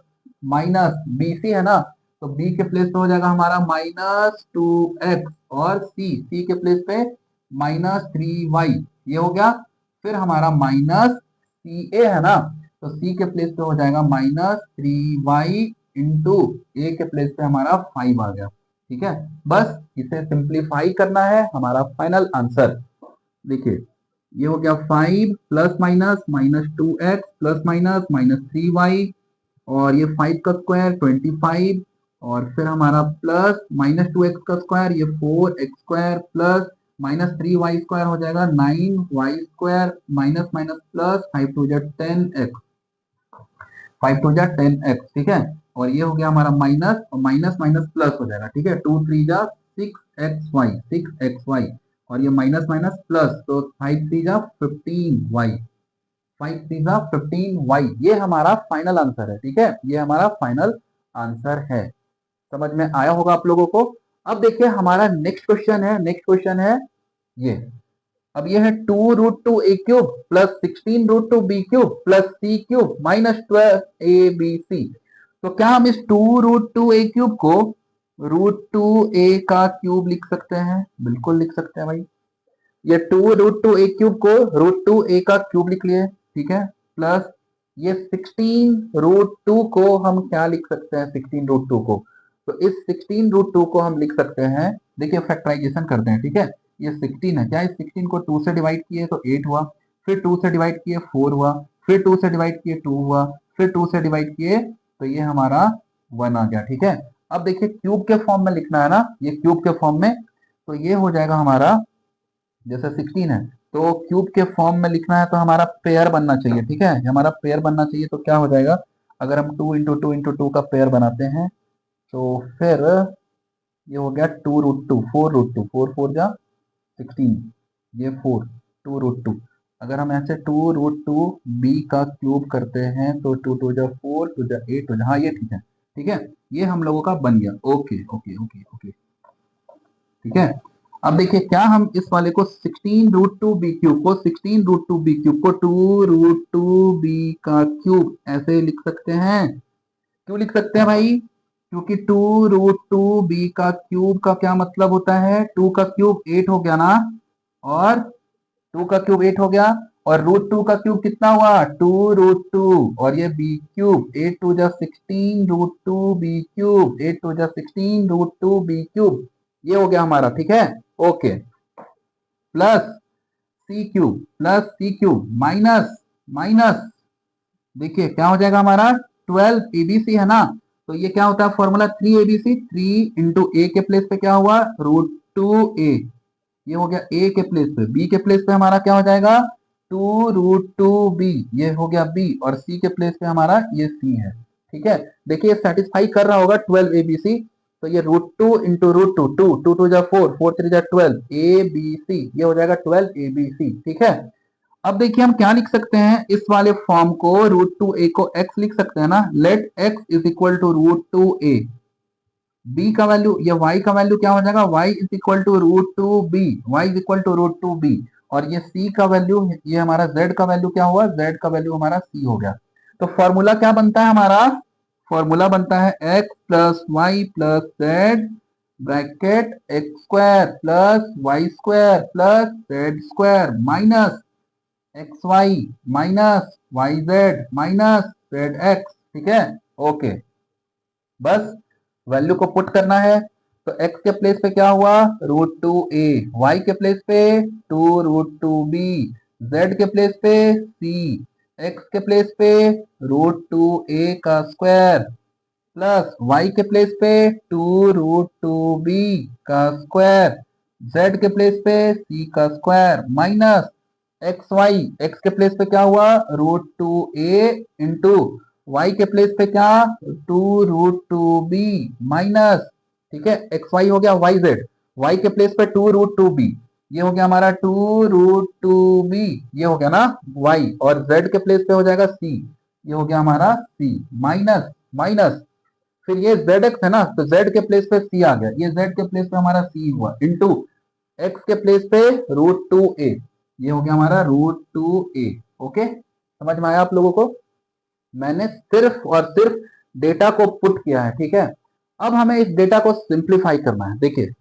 माइनस बी सी है ना, तो b के प्लेस पे हो जाएगा हमारा -2x और c के प्लेस पे -3y, ये हो गया। फिर हमारा माइनस सी ए है ना, तो c के प्लेस पे हो जाएगा -3y इंटू ए के प्लेस पे हमारा 5 आ गया, ठीक है। बस इसे सिंप्लीफाई करना है, हमारा फाइनल आंसर देखिए ये हो गया 5 plus minus -2x plus minus -3y और ये 5 का स्क्वायर 25 और फिर हमारा प्लस -2x का स्क्वायर ये 4x square plus -3y square हो जाएगा 9y square minus minus plus 5 टू जा 10x, 5 टू जा 10x, ठीक है। और ये हो गया हमारा माइनस और माइनस माइनस प्लस हो जाएगा, ठीक है, 2 3 जा 6xy और ये माइनस माइनस प्लस, तो 5 3 जा 15y, 5 3 जा 15y, ये हमारा फाइनल आंसर है, ठीक है, ये हमारा फाइनल आंसर है। समझ में आया होगा आप लोगों को। अब देखिए हमारा नेक्स्ट क्वेश्चन है, नेक्स्ट क्वेश्चन है ये, अब ये है 2√2a³ plus 16√2b³ plus c³ minus 12abc। तो क्या हम इस 2√2a³ को √2a का क्यूब लिख सकते हैं? बिल्कुल लिख सकते हैं भाई। ये 2√2a³ को √2a का क्यूब लिख लिए, ठीक है, प्लस ये 16√2 को हम क्या लिख सकते हैं 16√2 को, तो इस 16√2 को हम लिख सकते हैं, देखिए फैक्टराइजेशन करते हैं, ठीक है, ये 16 है, क्या इस 16 को 2 से डिवाइड किए तो 8 हुआ, फिर 2 से डिवाइड किए 4 हुआ, फिर 2 से डिवाइड किए 2 हुआ, फिर 2 से डिवाइड किए तो ये हमारा 1 आ गया, ठीक है। अब देखिए क्यूब के फॉर्म में लिखना है ना, ये क्यूब के फॉर्म में, तो ये हो जाएगा हमारा, जैसे 16 है तो क्यूब के फॉर्म में लिखना है तो हमारा पेयर बनना चाहिए, ठीक है, हमारा पेयर बनना चाहिए, तो क्या हो जाएगा अगर हम 2 × 2 × 2 का पेयर बनाते हैं तो फिर ये हो गया 2√2 4√2 4 4 जा 16, ये 4 2√2, अगर हम ऐसे 2√2 b का क्यूब करते हैं तो 2 2 जा 4 2 जा 8 हो जा, हाँ ये ठीक है, ठीक है, ये हम लोगों का बन गया, ओके ओके ओके ओके, ठीक है। अब देखिए क्या हम इस वाले को 16√2b³ को 16√2b³ को 2√2b का क्यूब ऐसे लिख सकते हैं? क्यों लिख सकते हैं भाई? क्योंकि 2√2b का क्यूब का क्या मतलब होता है, 2 का क्यूब 8 हो गया ना, और 2 का क्यूब 8 हो गया, और √2 का क्यूब कितना हुआ 2√2, और ये b³ 8 2 जा 16√2b³, 8 2 जा 16√2b³, ये हो गया हमारा, ठीक है, ओके, प्लस सी क्यूब माइनस माइनस, देखिए क्या हो जाएगा हमारा 12abc है ना, तो ये क्या होता है फॉर्मूला 3abc, 3 इंटू ए के प्लेस पे क्या हुआ √2a, ये हो गया a के प्लेस पे, b के प्लेस पे हमारा क्या हो जाएगा 2√2b, ये हो गया b, और c के प्लेस पे हमारा ये c है, ठीक है। देखिए सेटिस्फाई कर रहा होगा 12abc, तो ये √2 इंटू √2 2 2 2 जा 4 4 3 जा 12 abc, ये हो जाएगा 12abc, ठीक है। अब देखिए हम क्या लिख सकते हैं इस वाले फॉर्म को, √2a को x लिख सकते हैं ना, let x is equal to √2a, b का वैल्यू, ये y का वैल्यू क्या हो जाएगा y is equal to √2b, y is equal to √2b, और ये c का वैल्यू, ये हमारा z का वैल्यू क्या हुआ, z का वैल्यू हमारा c हो गया। तो फॉर्मूला क्या बनता है हमारा, फॉर्मूला बनता है x plus Y plus z bracket x square plus y square plus z square minus x y minus y z minus z x, ठीक है, ओके। बस वैल्यू को पुट करना है, तो x के प्लेस पे क्या हुआ √2a, y के प्लेस पे 2√2b, z के प्लेस पे c, x के प्लेस पे √2a का स्क्वायर प्लस वाई के प्लेस पे 2√2b का स्क्वायर, जेड के प्लेस पे c का square minus x y, x के प्लेस पे क्या हुआ √2a इंटू वाई के प्लेस पे क्या 2√2b माइनस, ठीक है, एक्स वाई हो गया वाई जेड, वाई के प्लेस पे 2√2b, ये हो गया हमारा 2√2b, ये हो गया ना वाई, और जेड के प्लेस पे हो जाएगा c, ये हो गया हमारा c माइनस माइनस, फिर ये ZX है ना, तो Z के प्लेस पे C आ गया, ये Z के प्लेस पे हमारा C हुआ इंटू X के प्लेस पे √2a, ये हो गया हमारा √2a। ओके, समझ में आया आप लोगों को? मैंने सिर्फ और सिर्फ डेटा को पुट किया है, ठीक है। अब हमें इस डेटा को सिंप्लीफाई करना है। देखिए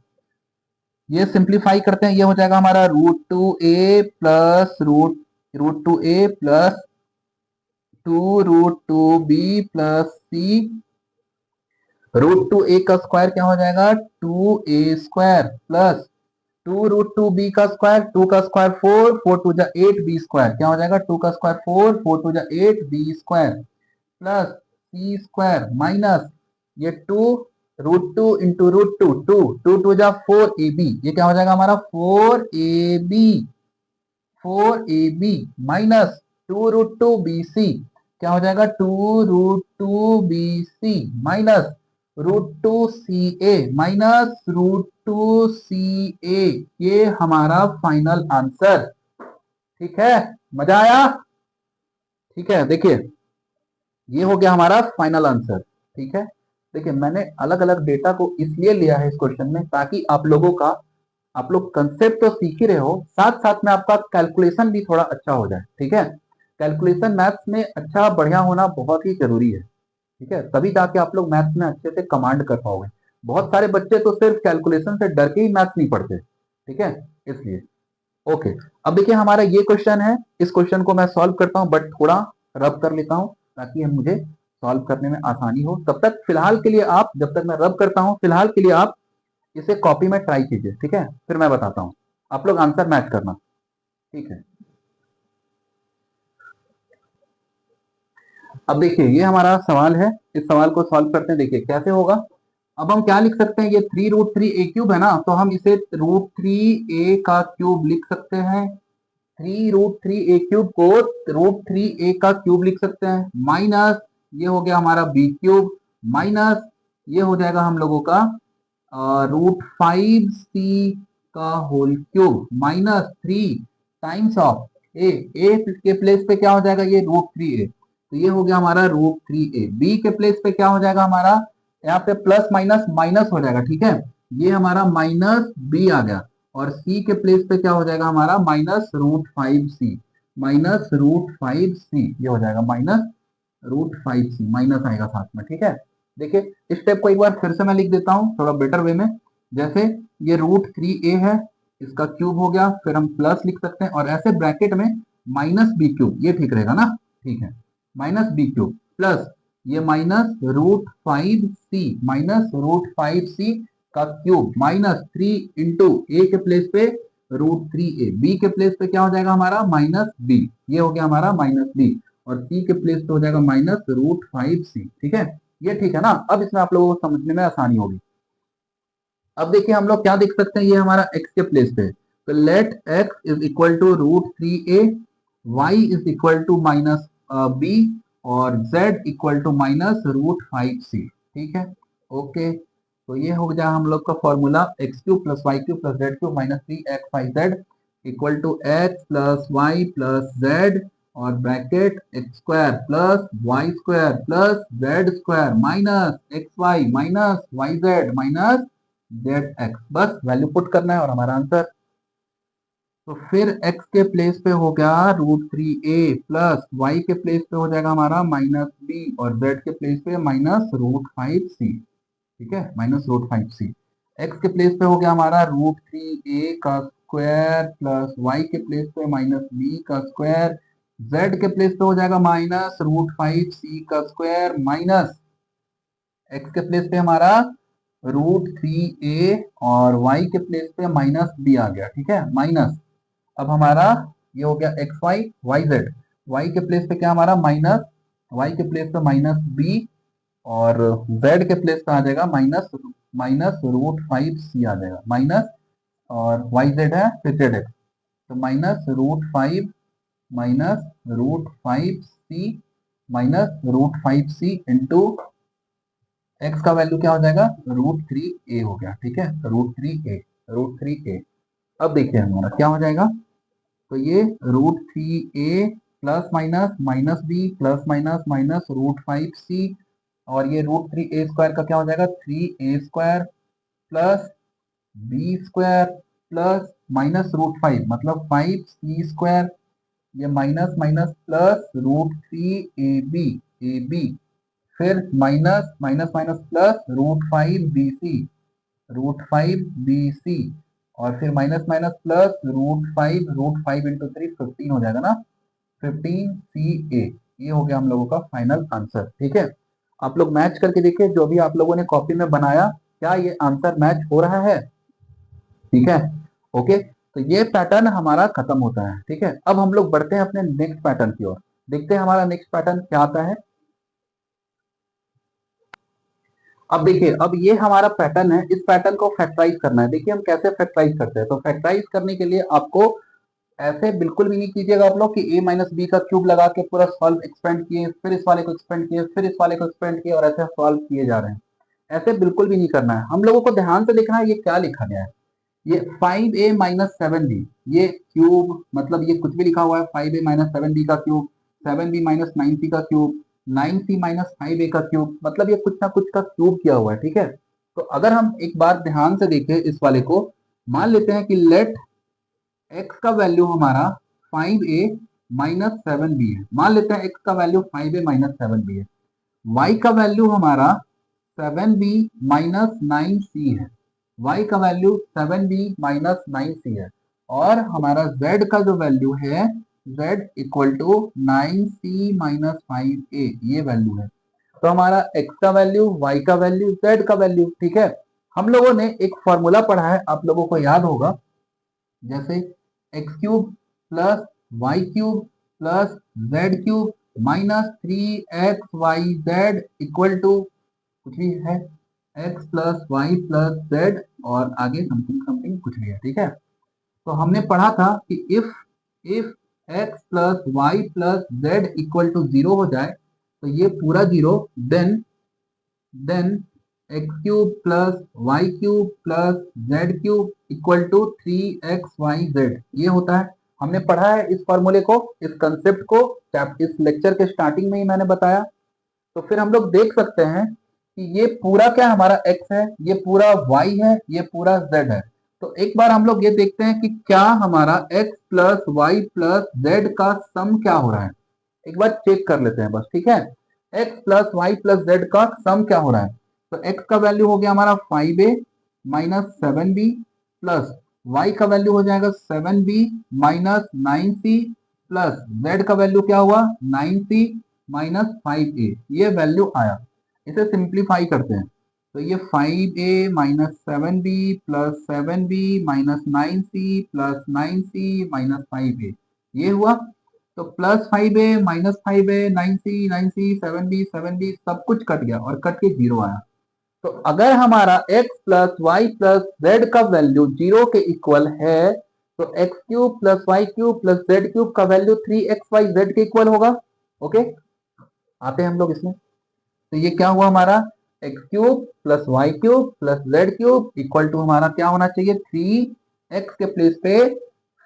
ये सिंप्लीफाई करते हैं, ये हो जाएगा हमारा √2a plus √2a plus 2√2b plus c, √2a का स्क्वायर क्या हो जाएगा 2a स्क्वायर प्लस 2√2b का स्क्वायर, 2 का स्क्वायर 4, 4 टू जा 8b स्क्वायर, क्या हो जाएगा 2 का स्क्वायर 4, 4 टू जा 8b square plus c square minus ये 2√2 इंटू √2, 2 2 टू जा 4ab, ये क्या हो जाएगा हमारा 4ab माइनस 2√2bc, क्या हो जाएगा 2√2bc minus √2ca minus √2ca, ये हमारा फाइनल आंसर। ठीक है, मजा आया? ठीक है, देखिए ये हो गया हमारा फाइनल आंसर। ठीक है, देखिए मैंने अलग अलग डेटा को इसलिए लिया है इस क्वेश्चन में ताकि आप लोगों का, आप लोग कंसेप्ट तो सीख ही रहे हो, साथ साथ में आपका कैलकुलेशन भी थोड़ा अच्छा हो जाए। ठीक है, कैलकुलेशन मैथ्स में अच्छा बढ़िया होना बहुत ही जरूरी है। ठीक है, तभी जाके आप लोग मैथ्स में अच्छे से कमांड कर पाओगे। बहुत सारे बच्चे तो सिर्फ कैलकुलेशन से डर के ही मैथ्स नहीं पढ़ते। ठीक है, इसलिए ओके। अब देखिए हमारा ये क्वेश्चन है, इस क्वेश्चन को मैं सॉल्व करता हूं बट थोड़ा रब कर लेता हूं ताकि हम मुझे सॉल्व करने में आसानी हो। तब तक फिलहाल के लिए आप, जब तक मैं रब करता हूं फिलहाल के लिए आप इसे कॉपी में ट्राई कीजिए। ठीक है, फिर मैं बताता हूं, आप लोग आंसर मैच करना। ठीक है, अब देखिए ये हमारा सवाल है, इस सवाल को सॉल्व करते हैं। देखिए कैसे होगा। अब हम क्या लिख सकते हैं, ये 3√3a³ है ना, तो हम इसे √3a का क्यूब लिख सकते हैं। 3√3a³ को √3a का क्यूब लिख सकते हैं माइनस ये हो गया हमारा b³ माइनस ये हो जाएगा हम लोगों का √5c का whole cube minus 3 times of a के प्लेस पे क्या हो जाएगा ये √3a, तो ये हो गया हमारा √3a। बी के प्लेस पे क्या हो जाएगा हमारा, यहाँ पे प्लस माइनस माइनस हो जाएगा। ठीक है, ये हमारा माइनस बी आ गया, और c के प्लेस पे क्या हो जाएगा हमारा -√5c, -√5c, ये हो जाएगा -√5c, माइनस आएगा साथ में। ठीक है, देखिए इस स्टेप को एक बार फिर से मैं लिख देता हूं थोड़ा बेटर वे में। जैसे ये √3a है, इसका क्यूब हो गया, फिर हम प्लस लिख सकते हैं, और ऐसे ब्रैकेट में -b³, ये ठीक रहेगा ना। ठीक है, -b³ प्लस ये -√5c का क्यूब माइनस 3 इंटू ए के प्लेस पे √3a, बी के प्लेस पे क्या हो जाएगा हमारा -b, ये हो गया हमारा -b, और सी के प्लेस पे हो जाएगा -√5c। ठीक है, ये ठीक है ना। अब इसमें आप लोगों को समझने में आसानी होगी। अब देखिए हम लोग क्या देख सकते हैं, ये हमारा x के प्लेस पे, तो let x is equal to √3a, y is equal to -b, और z इक्वल टू -√5c। ठीक है, ओके, तो ये हो गया हम लोग का formula x³ + y³ + z³ - 3x5z equal to x + y + z, और bracket x² + y² + z² minus xy minus yz minus zx, बस वैल्यू पुट करना है और हमारा आंसर। तो फिर x के प्लेस पे हो गया √3a प्लस y के प्लेस पे हो जाएगा हमारा -b, और z के प्लेस पे -√5c। ठीक है, -√5c। x के प्लेस पे हो गया हमारा √3a का स्क्वायर प्लस y के प्लेस पे -b का स्क्वायर, z के प्लेस पे हो जाएगा -√5c का स्क्वायर माइनस x के प्लेस पे हमारा √3a, और y के प्लेस पे -b आ गया। ठीक है, माइनस, अब हमारा ये हो गया xy yz, y के प्लेस पे क्या हमारा माइनस, y के प्लेस पे -b और z के प्लेस पे आ जाएगा माइनस माइनस रूट 5c आ जाएगा, माइनस, और वाई जेड है फिर जेड एक्स, तो minus root 5 minus root 5c into x का वैल्यू क्या हो जाएगा, √3a हो गया, ठीक है, √3a। अब देखिए हमारा क्या हो जाएगा, तो ये √3a plus minus minus B plus minus minus √5c, और ये √3a² का क्या हो जाएगा, 3a² plus b² plus minus √5 मतलब 5c², ये माइनस माइनस प्लस √3ab फिर minus minus minus plus √5bc और फिर माइनस माइनस प्लस √5 इंटू 3 15 हो जाएगा ना, 15ca। ये हो गया हम लोगों का फाइनल आंसर, ठीक है। आप लोग मैच करके देखिए, जो भी आप लोगों ने कॉपी में बनाया, क्या ये आंसर मैच हो रहा है, ठीक है, ओके। तो ये पैटर्न हमारा खत्म होता है, ठीक है। अब हम लोग बढ़ते हैं अपने नेक्स्ट पैटर्न की ओर, देखते हैं हमारा नेक्स्ट पैटर्न क्या आता है। अब देखिए, अब ये हमारा पैटर्न है, इस पैटर्न को फैक्टराइज करना है। देखिए हम कैसे फैक्टराइज करते हैं, तो फैक्टराइज करने के लिए आपको ऐसे बिल्कुल भी नहीं कीजिएगा आप लोग कि a माइनस बी का क्यूब लगा के पूरा सॉल्व एक्सपेंड किए, फिर इस वाले को एक्सपेंड किए, फिर इस वाले को एक्सपेंड किए और ऐसे सॉल्व किए जा रहे हैं। ऐसे बिल्कुल भी नहीं करना है, हम लोगों को ध्यान से देखना है ये क्या लिखा गया है। ये 5a माइनस 7b, ये क्यूब मतलब ये कुछ भी लिखा हुआ है, 5a माइनस 7b का क्यूब, 7b माइनस 9c का क्यूब, 9c माइनस 5a का क्यूब, मतलब ये कुछ ना कुछ का क्यूब किया हुआ है, ठीक है। तो अगर हम एक बार ध्यान से देखें इस वाले को, मान लेते हैं कि लेट x का वैल्यू हमारा 5a माइनस 7b है, मान लेते हैं x का वैल्यू 5a माइनस 7b है, y का वैल्यू हमारा 7b माइनस 9c है, y का वैल्यू 7b माइनस 9c है, और हमारा z का जो वैल्यू है z equal to 9c minus 5a, ये वैल्यू है। तो हमारा x का वैल्यू, y का वैल्यू, z का वैल्यू, ठीक है। हम लोगों ने एक फॉर्मूला पढ़ा है, आप लोगों को याद होगा, जैसे x cube plus Y cube plus Z cube minus 3xyz equal to कुछ भी है, x plus Y plus Z और आगे समथिंग समथिंग कुछ भी है, ठीक है। तो हमने पढ़ा था कि if x plus Y plus Z equal to 0 हो जाए, तो ये पूरा 0, then x cube plus Y cube plus Z cube equal to 3xyz, ये होता है। हमने पढ़ा है इस फॉर्मूले को, इस कंसेप्ट को इस लेक्चर के स्टार्टिंग में ही मैंने बताया। तो फिर हम लोग देख सकते हैं कि ये पूरा क्या हमारा x है, ये पूरा y है, ये पूरा z है। तो एक बार हम लोग ये देखते हैं कि क्या हमारा x plus Y plus z का सम क्या हो रहा है, एक बार चेक कर लेते हैं बस, ठीक है। x plus Y plus z का सम क्या हो रहा है, तो x का वैल्यू हो गया हमारा 5a minus 7b plus y का वैल्यू हो जाएगा 7b minus 9c plus z का वैल्यू क्या हुआ 9c माइनस 5a, ये वैल्यू आया। इसे सिंप्लीफाई करते हैं, तो ये 5a minus 7b plus 7b minus 9c plus 9c minus 5a, ये हुआ। तो plus 5a minus 5a 9c 7b सब कुछ कट गया और कट के 0 आया। तो अगर हमारा x plus Y plus z का वैल्यू 0 के इक्वल है, तो x cube plus Y cube plus Z cube का वैल्यू 3xyz के इक्वल होगा, ओके। आते हैं हम लोग इसमें, तो ये क्या हुआ हमारा x cube plus Y cube plus Z cube equal to हमारा क्या होना चाहिए, 3x के प्लेस पे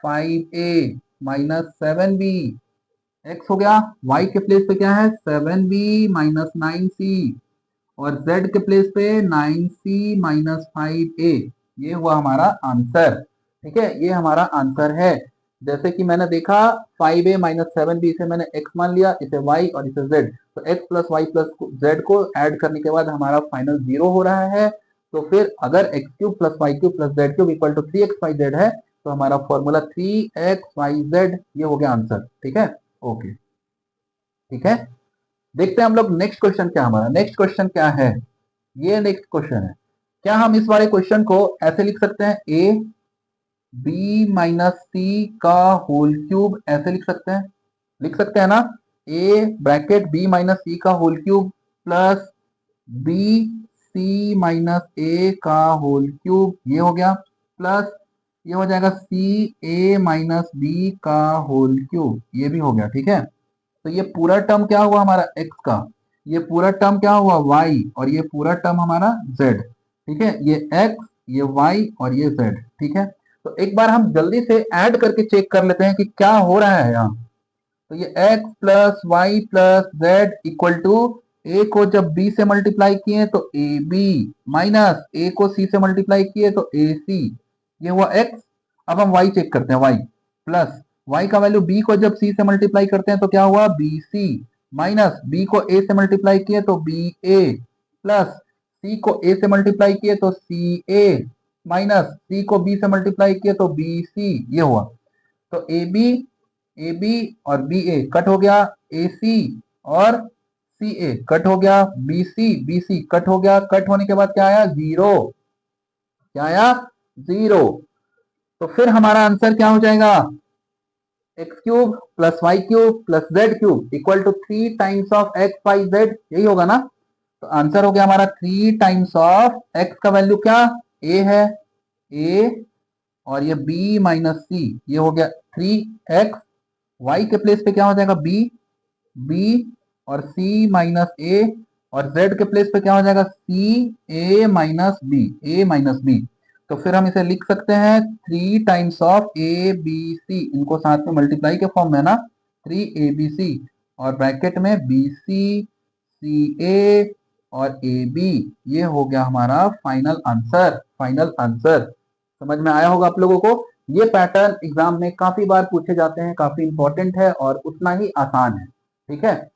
5a माइनस 7b, x हो गया, y के प्लेस पे क्या है 7b माइनस 9c और z के प्लेस पे 9c माइनस 5a, ये हुआ हमारा आंसर, ठीक है, ये हमारा आंसर है। जैसे कि मैंने देखा 5a माइनस 7b, इसे मैंने x मान लिया, इसे y और इसे z, तो x plus Y plus Z को ऐड करने के बाद हमारा फाइनल 0 हो रहा है। तो फिर अगर x cube plus Y cube plus Z cube equal to 3xyz है, तो हमारा फॉर्मूला 3xyz, ये हो गया आंसर, ठीक है, ओके, ठीक है। देखते हैं हम लोग नेक्स्ट क्वेश्चन क्या, हमारा नेक्स्ट क्वेश्चन क्या है, ये नेक्स्ट क्वेश्चन है। क्या हम इस वाले क्वेश्चन को ऐसे लिख सकते हैं, ए बी माइनस सी का होल क्यूब, ऐसे लिख सकते हैं, लिख सकते हैं ना, ए ब्रैकेट बी माइनस सी का whole cube plus B C minus ए का होल क्यूब, ये हो गया, प्लस ये हो जाएगा सी ए माइनस बी का होल क्यूब, ये भी हो गया। ठीक है, तो ये पूरा टर्म क्या हुआ हमारा x का, ये पूरा टर्म क्या हुआ y, और ये पूरा टर्म हमारा z। ठीक है, ये x, ये y और ये z। ठीक है, तो एक बार हम जल्दी से ऐड करके चेक कर लेते हैं कि क्या हो रहा है यहाँ। तो ये x plus Y plus Z equal to a को जब b से मल्टीप्लाई किए तो ए बी, माइनस ए को c से मल्टीप्लाई किए तो ए सी, ये हुआ x। अब हम y चेक करते हैं, y प्लस y का वैल्यू b को जब c से मल्टीप्लाई करते हैं तो क्या हुआ, बी सी, माइनस b को a से मल्टीप्लाई किए तो बी ए, प्लस c को a से मल्टीप्लाई किए तो सी ए, माइनस c को b से मल्टीप्लाई किए तो बी सी, ये हुआ। तो ए बी और बी ए कट हो गया, ए सी और सी ए कट हो गया, बी सी कट हो गया। कट होने के बाद क्या आया, जीरो। क्या आया, जीरो। तो फिर हमारा आंसर क्या हो जाएगा, x cube plus Y cube plus Z cube equal to 3 times of x y z, यही होगा ना। तो आंसर हो गया हमारा 3 टाइम्स ऑफ एक्स का वैल्यू क्या, ए है, ए, और ये b माइनस सी, ये हो गया 3x, y के प्लेस पे क्या हो जाएगा, b और c माइनस ए, और z के प्लेस पे क्या हो जाएगा, a माइनस बी। तो फिर हम इसे लिख सकते हैं 3 times of A B c, इनको साथ में मल्टीप्लाई के फॉर्म में ना, 3abc, और ब्रैकेट में bc, ca और ab, ये हो गया हमारा फाइनल आंसर। फाइनल आंसर समझ में आया होगा आप लोगों को। ये पैटर्न एग्जाम में काफी बार पूछे जाते हैं, काफी इंपॉर्टेंट है और उतना ही आसान है। ठीक है,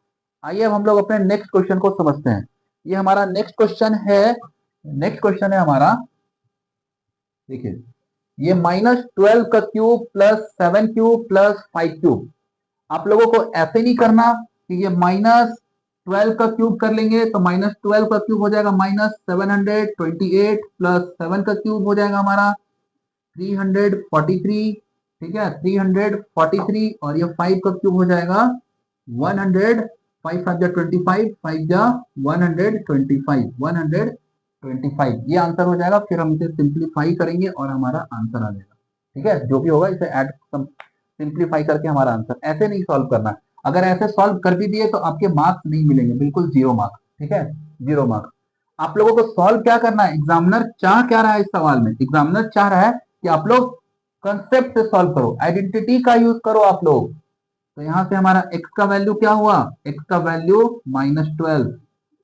आइए अब हम लोग अपने नेक्स्ट क्वेश्चन को समझते हैं। ये हमारा नेक्स्ट क्वेश्चन है, नेक्स्ट क्वेश्चन है हमारा, देखिए, ये -12 का cube plus 7 cube plus 5 cube. आप लोगों को ऐसे नहीं करना कि ये -12 का क्यूब कर लेंगे तो -12 का क्यूब हो जाएगा -728 प्लस 7 का क्यूब हो जाएगा हमारा 343। ठीक है, 343, और ये 5 का क्यूब हो जाएगा 100, 5 5 जा 25, 5 जा 125, 125, ये आंसर हो जाएगा। फिर हम इसे सिंप्लीफाई करेंगे और हमारा आंसर आ जाएगा। ठीक है, जो भी होगा इसे ऐड सिंप्लीफाई करके हमारा आंसर, ऐसे नहीं सॉल्व करना है। अगर ऐसे सॉल्व कर भी दिए तो आपके मार्क्स नहीं मिलेंगे, बिल्कुल 0 मार्क्स। ठीक है, 0 मार्क्स। आप लोगों को सॉल्व क्या करना है, एग्जामिनर चाह क्या रहा है इस सवाल में, एग्जामिनर चाह रहा है कि आप लोग कंसेप्ट से सॉल्व करो, आइडेंटिटी का यूज करो आप लोग। तो यहां से हमारा x का वैल्यू क्या हुआ, x का वैल्यू -12,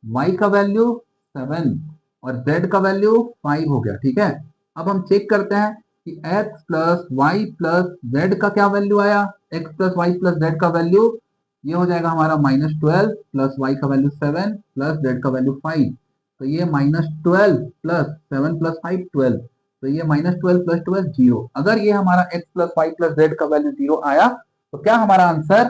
y का वैल्यू 7 और z का वैल्यू 5 हो गया। ठीक है, अब हम चेक करते हैं कि x plus Y plus z का क्या वैल्यू आया। x plus Y plus z का वैल्यू ये हो जाएगा हमारा -12 प्लस वाई का वैल्यू 7 प्लस जेड का वैल्यू 5। तो ये -12 प्लस 7 प्लस 5 12, तो ये -12 प्लस 12 0। अगर ये हमारा x plus Y plus z का वैल्यू 0 आया तो क्या हमारा answer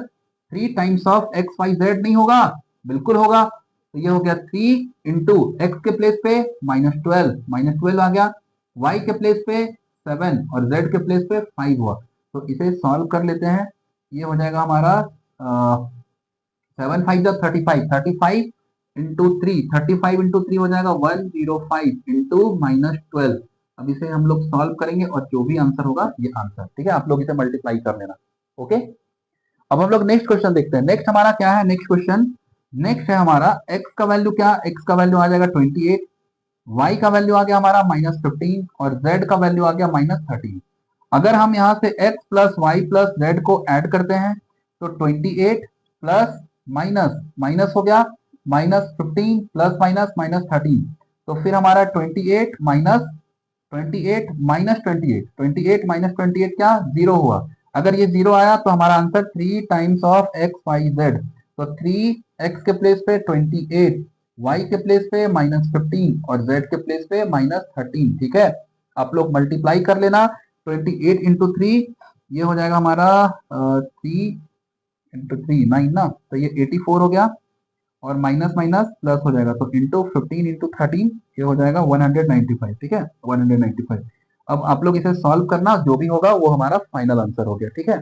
3 times of x y z नहीं होगा, बिल्कुल होगा। तो ये हो गया 3 इंटू एक्स के प्लेस पे -12 आ गया, y के प्लेस पे 7 और z के प्लेस पे 5 हुआ। तो इसे सॉल्व कर लेते हैं, ये हो जाएगा हमारा 7 5 35, 35 इंटू 3, 35 इंटू 3 हो जाएगा 105 इंटू -12। अब इसे हम लोग सॉल्व करेंगे और जो भी आंसर होगा ये आंसर। ठीक है, आप लोग इसे मल्टीप्लाई कर लेना। ओके, अब हम लोग नेक्स्ट क्वेश्चन देखते हैं। नेक्स्ट हमारा क्या है, नेक्स्ट क्वेश्चन, नेक्स्ट है हमारा x का वैल्यू क्या, x का वैल्यू आ जाएगा 28, y का वैल्यू आ गया हमारा -15 और z का वैल्यू आ गया -13। अगर हम यहाँ से x plus Y plus Z को ऐड करते हैं तो 28 प्लस माइनस माइनस हो गया -15 प्लस माइनस -13। तो फिर हमारा 28 माइनस 28 माइनस 28, 28 माइनस 28 क्या, 0 हुआ। अगर ये 0 आया तो हमारा answer 3 times of x y z. तो 3x के प्लेस पे 28, y के प्लेस पे -15 और z के प्लेस पे -13। ठीक है, आप लोग मल्टीप्लाई कर लेना, 28 इंटू 3 ये हो जाएगा हमारा 3 इंटू 3 9 ना, तो ये 84 हो गया, और माइनस माइनस प्लस हो जाएगा तो इंटू 15 इंटू 13 ये हो जाएगा 195। ठीक है, 195। अब आप लोग इसे सॉल्व करना, जो भी होगा वो हमारा फाइनल आंसर हो गया। ठीक है,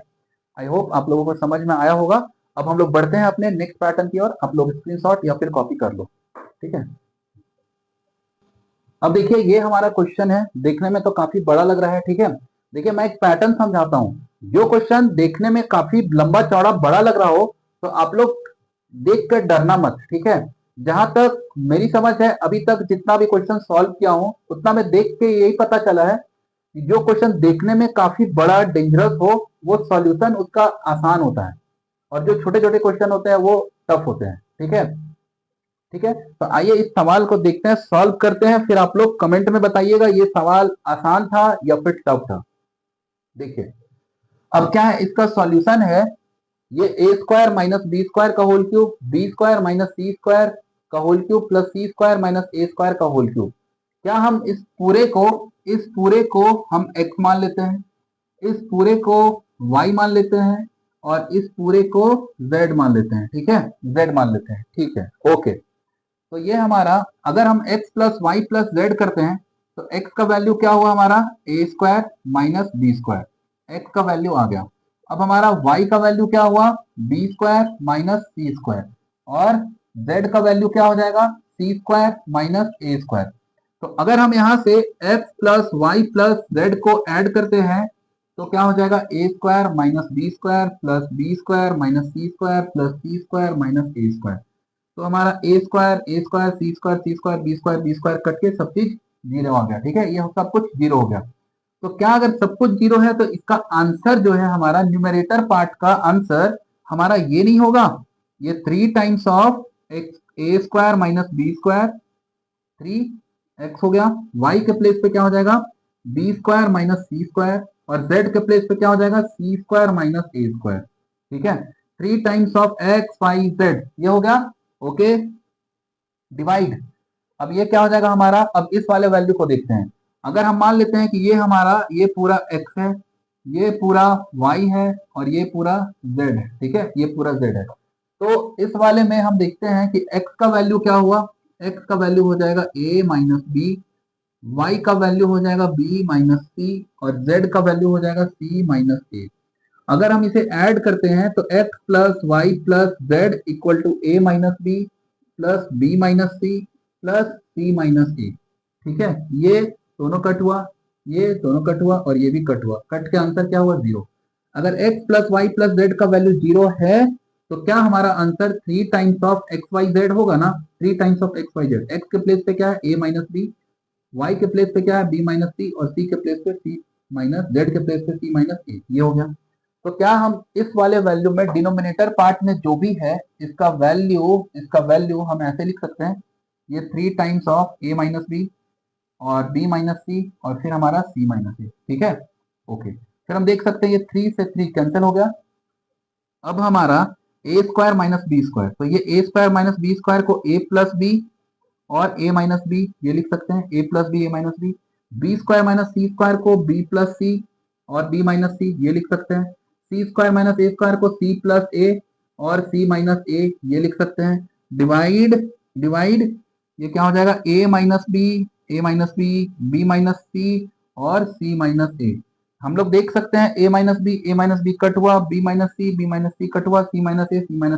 आई होप आप लोगों को समझ में आया होगा। अब हम लोग बढ़ते हैं अपने नेक्स्ट पैटर्न की ओर, आप लोग स्क्रीनशॉट या फिर कॉपी कर लो। ठीक है, अब देखिए ये हमारा क्वेश्चन है, देखने में तो काफी बड़ा लग रहा है, ठीक है। देखिए मैं एक पैटर्न समझाता हूँ। जो क्वेश्चन देखने में काफी लंबा चौड़ा बड़ा लग रहा हो तो आप लोग देख कर डरना मत, ठीक है। जहां तक मेरी समझ है, अभी तक जितना भी क्वेश्चन सॉल्व किया हूं उतना में देख के यही पता चला है कि जो क्वेश्चन देखने में काफी बड़ा डेंजरस हो वो सॉल्यूशन उसका आसान होता है, और जो छोटे छोटे क्वेश्चन होते हैं वो टफ होते हैं, ठीक है। ठीक है, तो आइए इस सवाल को देखते हैं, सॉल्व करते हैं, फिर आप लोग कमेंट में बताइएगा ये सवाल आसान था या फिर टफ था। देखिए अब क्या है, इसका सॉल्यूशन है ये a square minus B square का whole cube, b square minus सी स्क्वायर का होल क्यूब प्लस सी स्क्वायर माइनस ए स्क्वायर का होल क्यूब। क्या हम इस पूरे को हम x मान लेते हैं, इस पूरे को y मान लेते हैं, और इस पूरे को z मान लेते हैं, ठीक है, z मान लेते हैं, ठीक है, ओके। तो ये हमारा, अगर हम x plus Y plus Z करते हैं तो x का वैल्यू क्या हुआ हमारा, A square minus B square, x का वैल्यू आ गया। अब हमारा y का वैल्यू क्या हुआ, बी स्क्वायर माइनस सी स्क्वायर, और z का वैल्यू क्या हो जाएगा, सी स्क्वायर माइनस ए स्क्वायर। तो अगर हम यहाँ से x plus Y plus Z को ऐड करते हैं तो क्या हो जाएगा, ए square minus B square minus सी स्क्वायर प्लस सी स्क्वायर माइनस ए स्क्वायर। तो हमारा A square C square B square cut के सब चीज जीरो आ गया, ठीक है, ये सब कुछ जीरो हो गया। तो क्या अगर सब कुछ जीरो है तो इसका आंसर जो है हमारा न्यूमरेटर पार्ट का आंसर हमारा ये नहीं होगा, ये 3 times of x a square minus B square, 3x हो गया, y के प्लेस पे क्या हो जाएगा, बी स्क्वायर माइनस सी स्क्वायर, और z के प्लेस पे क्या हो जाएगा, सी स्क्वायर माइनस ए स्क्वायर, ठीक है। 3 times of x y z, ये हो गया, ओके, डिवाइड। अब ये क्या हो जाएगा हमारा, अब इस वाले वैल्यू को देखते हैं। अगर हम मान लेते हैं कि ये हमारा, ये पूरा x है, ये पूरा y है, और ये पूरा z है, ठीक है, ये पूरा z है। तो इस वाले में हम देखते हैं कि x का वैल्यू क्या हुआ, x का वैल्यू हो जाएगा a माइनस बी, y का वैल्यू हो जाएगा b माइनस सी, और z का वैल्यू हो जाएगा c माइनस ए। अगर हम इसे ऐड करते हैं तो x plus Y plus Z equal to A minus B plus B minus C plus C minus A, ठीक है, ये दोनों कट हुआ, ये दोनों कट हुआ, और ये भी कट हुआ, कट के आंसर क्या हुआ, जीरो। अगर x plus Y plus z का वैल्यू जीरो है तो क्या हमारा answer 3 times of x y z होगा ना, 3 times of x y z, x के प्लेस पे क्या है, ए माइनस बी, वाई के प्लेस पे क्या है, बी माइनस सी, और सी के प्लेस पे सी माइनस, जेड के प्लेस पे सी माइनस ए, ये हो गया। तो क्या हम इस वाले वैल्यू में डिनोमिनेटर पार्ट में जो भी है इसका वैल्यू हम ऐसे लिख सकते हैं, ये 3 times of a minus b और बी माइनस सी और फिर हमारा सी माइनस ए, ठीक है, ओके। फिर हम देख सकते हैं ये 3 से 3 कैंसिल हो गया। अब हमारा A square minus B square, तो ये a square minus B square को ए प्लस बी और ए माइनस बी ये लिख सकते हैं, A plus B A minus B, B square minus C square को बी प्लस सी और बी माइनस सी ये लिख सकते हैं, सी स्क्वायर माइनस ए स्क्वायर को सी प्लस ए और सी माइनस ए ये लिख सकते हैं, डिवाइड, डिवाइड, ये क्या हो जाएगा, ए माइनस बी माइनस सी और सी माइनस ए। हम लोग देख सकते हैं ए माइनस बी कट हुआ, बी माइनस सी कट हुआ, सी माइनस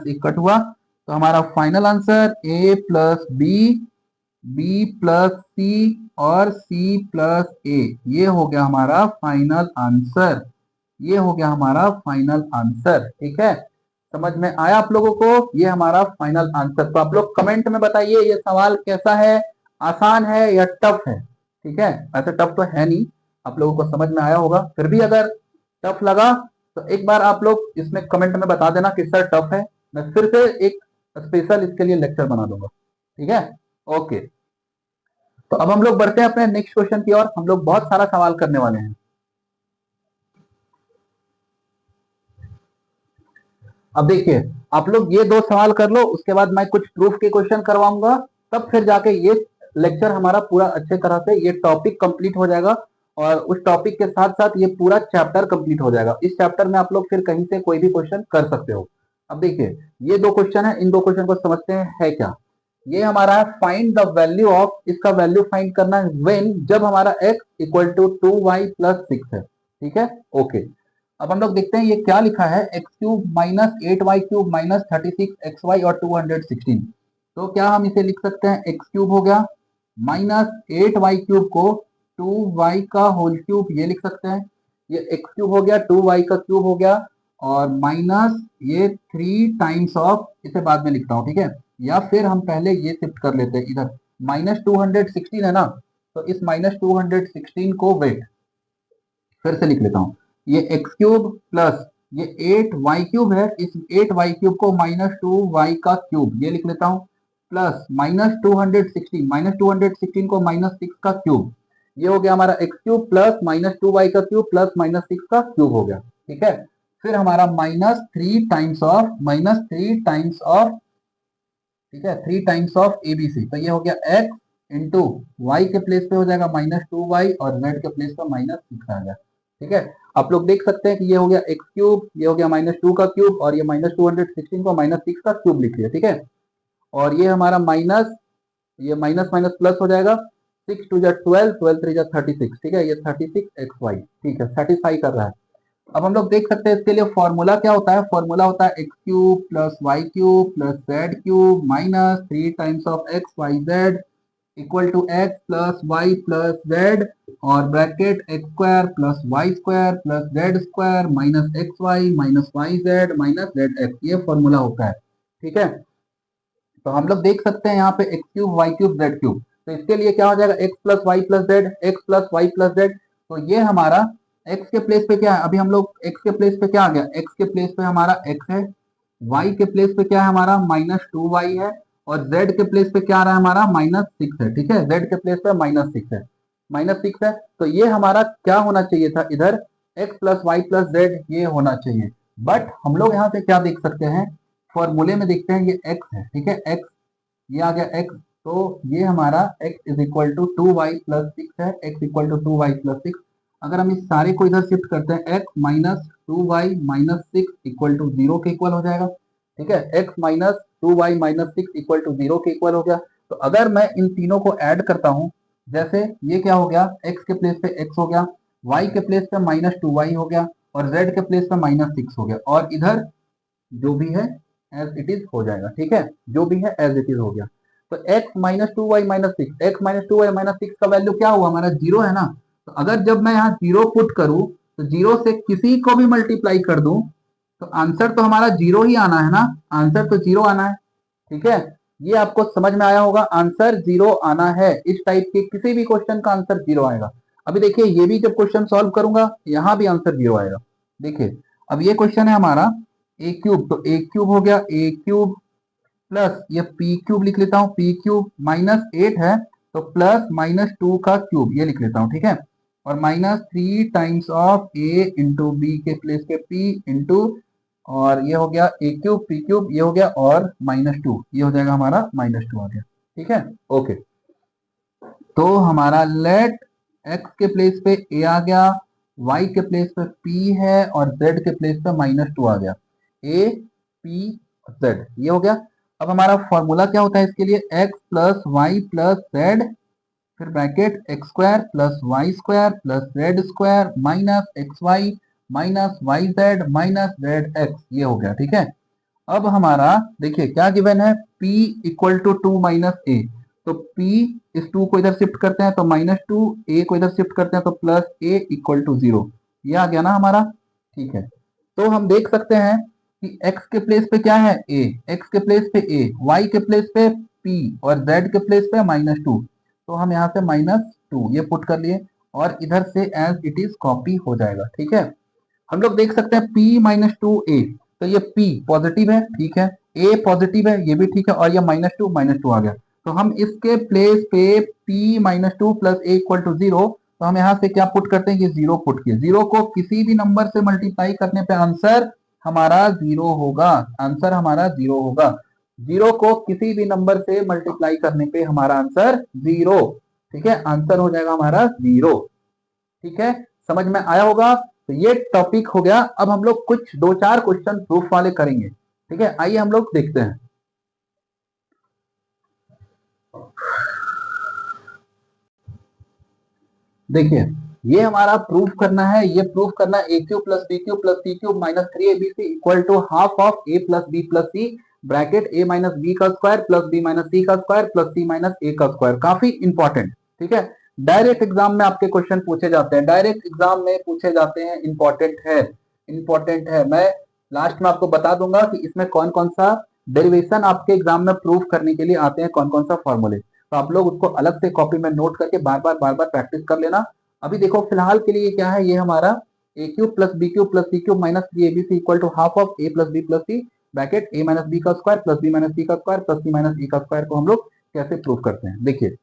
ए कट हुआ। तो हमारा final answer A plus B plus सी और सी प्लस ए, ये हो गया हमारा फाइनल आंसर, ये हो गया हमारा फाइनल आंसर, ठीक है। समझ में आया आप लोगों को, ये हमारा फाइनल आंसर। तो आप लोग कमेंट में बताइए ये सवाल कैसा है, आसान है या टफ है, ठीक है। ऐसे टफ तो है नहीं, आप लोगों को समझ में आया होगा, फिर भी अगर टफ लगा तो एक बार आप लोग इसमें कमेंट में बता देना कि सर टफ है, मैं फिर से एक स्पेशल इसके लिए लेक्चर बना दूंगा, ठीक है, ओके। तो अब हम लोग बढ़ते हैं अपने नेक्स्ट क्वेश्चन की ओर, हम लोग बहुत सारा सवाल करने वाले हैं। अब देखिए आप लोग ये 2 सवाल कर लो, उसके बाद मैं कुछ प्रूफ के क्वेश्चन करवाऊंगा, तब फिर जाके ये लेक्चर हमारा पूरा अच्छे तरह से ये टॉपिक कंप्लीट हो जाएगा, और उस टॉपिक के साथ साथ ये पूरा चैप्टर कंप्लीट हो जाएगा। इस चैप्टर में आप लोग फिर कहीं से कोई भी क्वेश्चन कर सकते हो। अब देखिए ये 2 क्वेश्चन है, इन 2 क्वेश्चन को समझते हैं है क्या। ये हमारा है फाइंड द वैल्यू ऑफ, इसका वैल्यू फाइंड करना है व्हेन, जब हमारा x equal to 2y plus 6 है, ठीक है, ओके। अब हम लोग देखते हैं ये क्या लिखा है, x cube minus 8y cube minus 36xy और 216। तो क्या हम इसे लिख सकते हैं, एक्स क्यूब हो गया माइनस 8y³ को 2y का होल क्यूब ये लिख सकते हैं, ये x³ हो गया, 2y का क्यूब हो गया, और माइनस ये 3 टाइम्स ऑफ, इसे बाद में लिखता हूं, ठीक है, या फिर हम पहले ये शिफ्ट कर लेते हैं इधर, -216 है ना, तो इस -216 को वेट फिर से लिख लेता हूं, ये x³ प्लस ये 8y³ है, इस 8y³ को -2y का क्यूब ये लिख लेता हूं, प्लस -216 को -6 का क्यूब, ये हो गया हमारा x³ प्लस -2y का क्यूब प्लस -6 का क्यूब हो गया, ठीक है। फिर हमारा -3 टाइम्स ऑफ, ठीक है, 3 टाइम्स ऑफ ABC, तो ये हो गया x इंटू वाई के प्लेस पे हो जाएगा -2y और z के प्लेस पे -6 आ गया, ठीक है। आप लोग देख सकते हैं कि ये हो गया x³, ये हो गया -2 का क्यूब, और ये -216 को -6 का क्यूब लिख लिया, ठीक है। और ये हमारा माइनस, ये माइनस माइनस प्लस हो जाएगा, 6 2 12, 12 3 36, ठीक है, ये 36xy, ठीक है, सेटिस्फाई कर रहा है। अब हम लोग देख सकते हैं इसके लिए फॉर्मूला क्या होता है, फॉर्मूला होता है x³ plus y³ plus z³ minus 3 times of xyz equal to x plus Y plus Z, और bracket x² plus y² plus z² minus xy minus yz minus zx, ये फॉर्मूला होता है, ठीक है। तो हम लोग देख सकते हैं यहाँ पे x³ y³ z³, तो इसके लिए क्या हो जाएगा, x plus Y plus z, x plus Y plus z, तो ये हमारा x के प्लेस पे क्या है, अभी हम लोग x के प्लेस पे क्या आ गया, x के प्लेस पे हमारा x है, y के प्लेस पे क्या है हमारा -2y है, और z के प्लेस पे क्या आ रहा है हमारा -6 है, ठीक है, z के प्लेस पे -6 है, -6 है, तो ये हमारा क्या होना चाहिए था इधर, x plus Y plus z ये होना चाहिए, बट हम लोग यहाँ पे क्या देख सकते हैं, फॉर्मूले में देखते हैं ये x है, ठीक है, x ये आ गया x, तो ये हमारा x is equal to 2y plus 6 है, x equal to 2y plus 6, अगर हम इस सारे को इधर शिफ्ट करते हैं x minus 2y minus 6 equal to 0 के इक्वल हो जाएगा, ठीक है, x minus 2y minus 6 equal to 0 के इक्वल हो गया। तो अगर मैं इन तीनों को ऐड करता हूं, जैसे ये क्या हो गया, x के प्लेस पे x हो गया, y के प्लेस पे -2y हो गया, और z के प्लेस पे -6 हो गया, और इधर जो भी है एज इट इज हो जाएगा, ठीक है, जो भी है एज इट इज हो गया। तो x -2y -6, x -2y -6 का वैल्यू क्या हुआ हमारा, 0 है ना, तो अगर जब मैं यहाँ 0 पुट करूं, तो 0 से किसी को भी मल्टीप्लाई कर दूं, तो आंसर तो हमारा 0 ही आना है ना, आंसर तो 0 आना है, ठीक है, ये आपको समझ में आया होगा, आंसर 0 आना है, इस टाइप के किसी भी क्वेश्चन का आंसर 0 आएगा। अभी देखिए ये भी जब क्वेश्चन सॉल्व करूंगा, यहाँ भी आंसर 0 आएगा, देखिए अब ये क्वेश्चन है हमारा a³, तो a³ हो गया, a³ प्लस ये p³ लिख लेता हूँ, p³ -8 है, तो प्लस -2 का क्यूब ये लिख लेता हूँ, ठीक है, और -3 times of a into b के प्लेस पे p इंटू, और ये हो गया a³ p³ ये हो गया, और -2 ये हो जाएगा हमारा -2 आ गया, ठीक है, ओके। तो हमारा लेट x के प्लेस पे a आ गया, y के प्लेस पे p है, और z के प्लेस पे -2 आ गया, a p z ये हो गया। अब हमारा फॉर्मूला क्या होता है इसके लिए, x plus Y plus Z, फिर bracket x² plus y² plus z² minus xy minus yz minus zx, ये हो गया, ठीक है। अब हमारा देखिए क्या गिवन है, p इक्वल टू 2 माइनस ए, तो p इस 2 को इधर शिफ्ट करते हैं तो -2, a को इधर शिफ्ट करते हैं तो प्लस a इक्वल टू 0, ये आ गया ना हमारा, ठीक है। तो हम देख सकते हैं कि x के प्लेस पे क्या है a, x के प्लेस पे a, y के प्लेस पे p, और z के प्लेस पे -2, तो हम यहाँ से -2 ये पुट कर लिए, और इधर से एज इट इज कॉपी हो जाएगा, ठीक है। हम लोग देख सकते हैं p -2a, तो ये p पॉजिटिव है, ठीक है, a पॉजिटिव है, ये भी ठीक है, और ये -2 आ गया, तो हम इसके प्लेस पे p -2 plus a equal to 0, तो हम यहाँ से क्या पुट करते हैं, ये 0 पुट किए, 0 को किसी भी नंबर से मल्टीप्लाई करने पे आंसर हमारा 0 होगा, आंसर हमारा 0 होगा, 0 को किसी भी नंबर से मल्टीप्लाई करने पे हमारा आंसर 0, ठीक है, आंसर हो जाएगा हमारा 0, ठीक है, समझ में आया होगा। तो ये टॉपिक हो गया। अब हम लोग कुछ 2-4 क्वेश्चन प्रूफ वाले करेंगे, ठीक है, आइए हम लोग देखते हैं। देखिए ये हमारा प्रूफ करना है, ये प्रूफ करना a³ plus b³ plus c³ minus 3abc equal to half of a plus b plus c bracket a minus B का स्क्वायर प्लस b माइनस सी का square plus c minus a का square. काफी important, ठीक है। Direct exam में आपके question पूछे जाते हैं, डायरेक्ट एग्जाम में पूछे जाते हैं, इंपॉर्टेंट है, इंपॉर्टेंट है। मैं लास्ट में आपको बता दूंगा कि इसमें कौन कौन सा डेरिवेशन आपके एग्जाम में प्रूफ करने के लिए आते हैं, कौन कौन सा फॉर्मूले। तो आप लोग उसको अलग से कॉपी में नोट करके बार बार प्रैक्टिस कर लेना। अभी देखो फिलहाल के लिए क्या है, ये हमारा A cube plus B cube plus C cube minus three A B C equal to half of A plus B plus C bracket A minus B का स्क्वायर प्लस बी माइनस सी का स्क्वायर प्लस सी माइनस ए का square को हम लोग कैसे prove करते हैं, देखिए।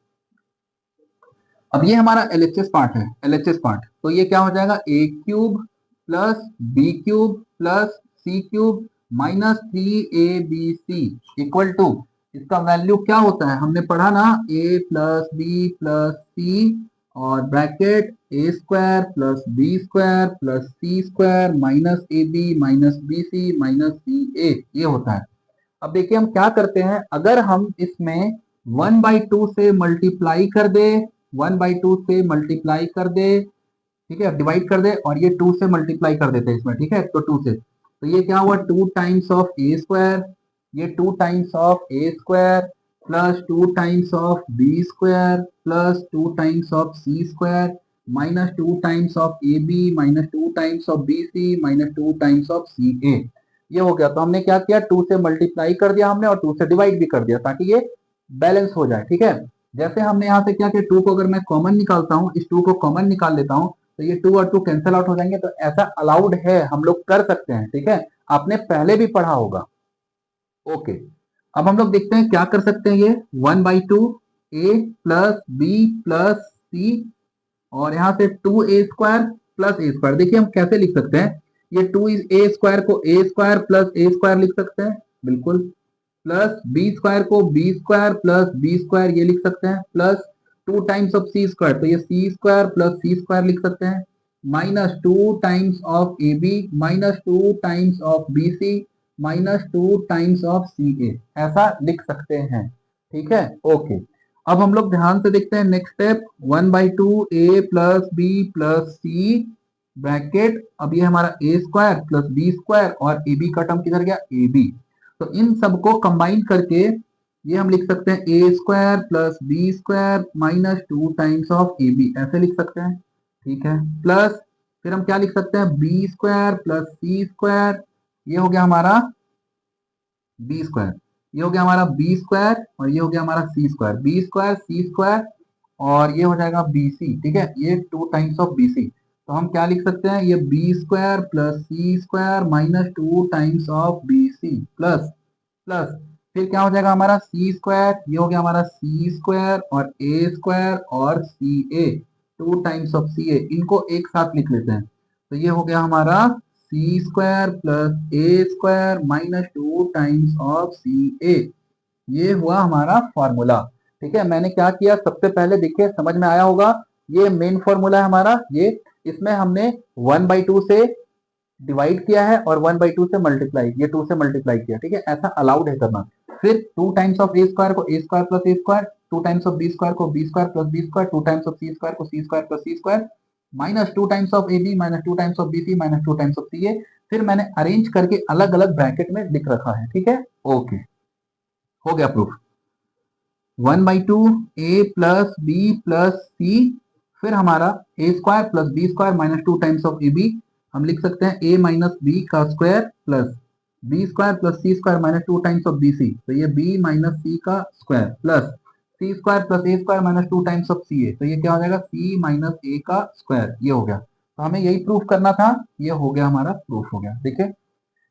अब ये हमारा एलएचएस पार्ट है, एलएचएस पार्ट। तो ये क्या हो जाएगा, A cube plus B cube plus C cube minus three A B C equal to, इसका वैल्यू क्या होता है, हमने पढ़ा ना, ए प्लस बी प्लस सी और bracket A square plus B square plus C square minus A B minus B C minus सी ए, ये होता है। अब देखिए हम क्या करते हैं, अगर हम इसमें 1/2 से मल्टीप्लाई कर दे, 1/2 से मल्टीप्लाई कर दे, ठीक है, डिवाइड कर दे, और ये 2 से मल्टीप्लाई कर देते हैं इसमें, ठीक है, तो 2 से, तो ये क्या हुआ, 2 टाइम्स ऑफ ए स्क्वायर, ये 2 times of A square plus 2 times of B square plus 2 times of C square minus 2 times of A B minus 2 times of B C minus 2 times of C ए, ये हो गया। तो हमने क्या किया, 2 से multiply कर दिया हमने और 2 से डिवाइड भी कर दिया ताकि ये बैलेंस हो जाए, ठीक है। जैसे हमने यहाँ से क्या किया, 2 को अगर मैं कॉमन निकालता हूँ, इस 2 को कॉमन निकाल लेता हूँ, तो ये 2 और 2 कैंसिल आउट हो जाएंगे। तो ऐसा अलाउड है, हम लोग कर सकते हैं, ठीक है, आपने पहले भी पढ़ा होगा। ओके, अब हम लोग देखते हैं क्या कर सकते हैं, ये 1/2 ए प्लस बी प्लस सी और यहाँ से 2a स्क्वायर प्लस ए स्क्वायर। देखिए हम कैसे लिख सकते हैं, ये 2a स्क्वायर को A square plus A square लिख सकते हैं, बिल्कुल, प्लस बी स्क्वायर को B square plus B square ये लिख सकते हैं, plus 2 times of C square, तो ये सी स्क्वायर प्लस सी स्क्वायर लिख सकते हैं, minus 2 times of A B minus 2 times of B C minus 2 times of C A, ऐसा लिख सकते हैं, ठीक है। ओके, अब हम लोग ध्यान से देखते हैं next step, 1/2 A plus B plus C bracket, अब ये हमारा A square plus B square और ए बी का टर्म किधर गया, ए बी। तो इन सबको कंबाइन करके ये हम लिख सकते हैं A square plus B square minus 2 times of A B, ऐसे लिख सकते हैं, ठीक है। प्लस फिर हम क्या लिख सकते हैं, बी स्क्वायर प्लस सी स्क्वायर, ये हो गया हमारा बी स्क्वायर, ये हो गया हमारा बी स्क्वायर और ये हो गया हमारा C square, B square C square और ये हो जाएगा बी सी, ठीक है, ये 2 टाइम्स ऑफ बी सी। तो हम क्या लिख सकते हैं, ये b square plus C square minus 2 times of B C plus plus फिर क्या हो जाएगा हमारा सी स्क्वायर, ये हो गया हमारा सी स्क्वायर और ए स्क्वायर और सी ए, 2 टाइम्स ऑफ सी ए, इनको एक साथ लिख लेते हैं। तो ये हो गया हमारा C square plus A square minus 2 times of C ए, ये हुआ हमारा फॉर्मूला, ठीक है। मैंने क्या किया, सबसे पहले देखिए समझ में आया होगा, ये मेन फॉर्मूला है हमारा, ये इसमें हमने 1/2 से डिवाइड किया है और 1/2 से मल्टीप्लाई, ये 2 से मल्टीप्लाई किया, ठीक है, ऐसा अलाउड है करना। फिर 2 टाइम्स ऑफ ए स्क्वायर को A square plus A square, 2 times of B square को B square plus B square, 2 times of C square को C square plus C square minus 2 times of A B minus 2 times of B C minus 2 times of C A. फिर मैंने arrange करके अलग अलग bracket में लिख रखा है, ठीक है। ओके, हो गया proof, 1/2 A plus B plus C, फिर हमारा A square plus B square minus 2 times of A B, हम लिख सकते हैं ए माइनस बी का square plus B square plus C square minus 2 times of B C, तो ये B minus सी का square plus C square plus A square minus 2 times of C A, तो ये क्या हो जाएगा, सी माइनस ए का स्क्वायर, ये हो गया। तो हमें यही प्रूफ करना था, ये हो गया हमारा प्रूफ हो गया। देखिए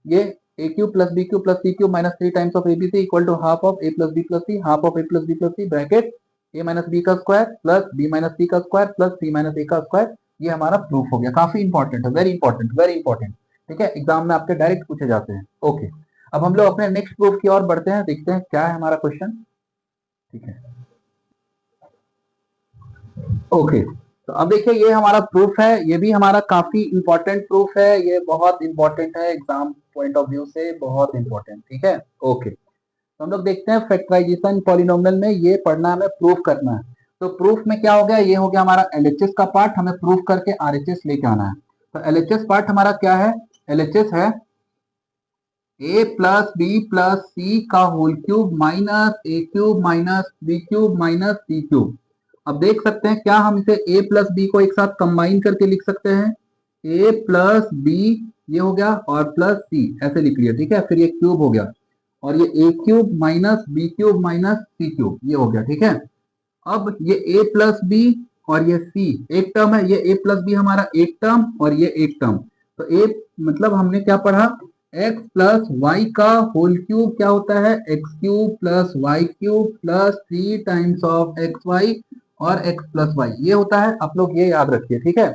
ये A cube plus B cube plus C cube minus 3 times of A B C equal to half of A plus B plus C, half of A plus B plus C bracket A minus B का square plus B minus सी का square plus C minus ए का square, ये हमारा proof हो गया। काफी important है, very important, very important, ठीक है, एग्जाम में आपके डायरेक्ट पूछे जाते हैं। ओके, अब हम लोग अपने नेक्स्ट प्रूफ की ओर बढ़ते हैं, देखते हैं क्या है हमारा क्वेश्चन, ठीक है। ओके, तो अब देखिए ये हमारा प्रूफ है, ये भी हमारा काफी इंपॉर्टेंट प्रूफ है, ये बहुत इंपॉर्टेंट है एग्जाम पॉइंट ऑफ व्यू से, बहुत इंपॉर्टेंट, ठीक है। ओके, तो हम लोग देखते हैं फैक्टराइजेशन पॉलिनोमियल में ये पढ़ना हमें, प्रूफ करना है। तो प्रूफ में क्या हो गया, ये हो गया हमारा एलएचएस का पार्ट, हमें प्रूफ करके आरएचएस लेके आना है। तो एलएचएस पार्ट हमारा क्या है, एलएचएस है ए प्लस बी प्लस सी का whole cube minus A cube minus B cube minus C cube. अब देख सकते हैं क्या हम इसे ए प्लस बी को एक साथ कंबाइन करके लिख सकते हैं। ए प्लस बी ये हो गया और प्लस सी ऐसे लिख लिया, ठीक है। फिर ये क्यूब हो गया और ये A cube minus B cube minus C cube ये हो गया, ठीक है। अब ये a प्लस बी और ये c एक टर्म है, ये a प्लस बी हमारा एक टर्म और ये एक टर्म। तो a मतलब हमने क्या पढ़ा, x प्लस वाई का होल क्यूब क्या होता है, x cube plus Y cube plus 3 times of x y और x प्लस वाई ये होता है। आप लोग ये याद रखिए, ठीक है।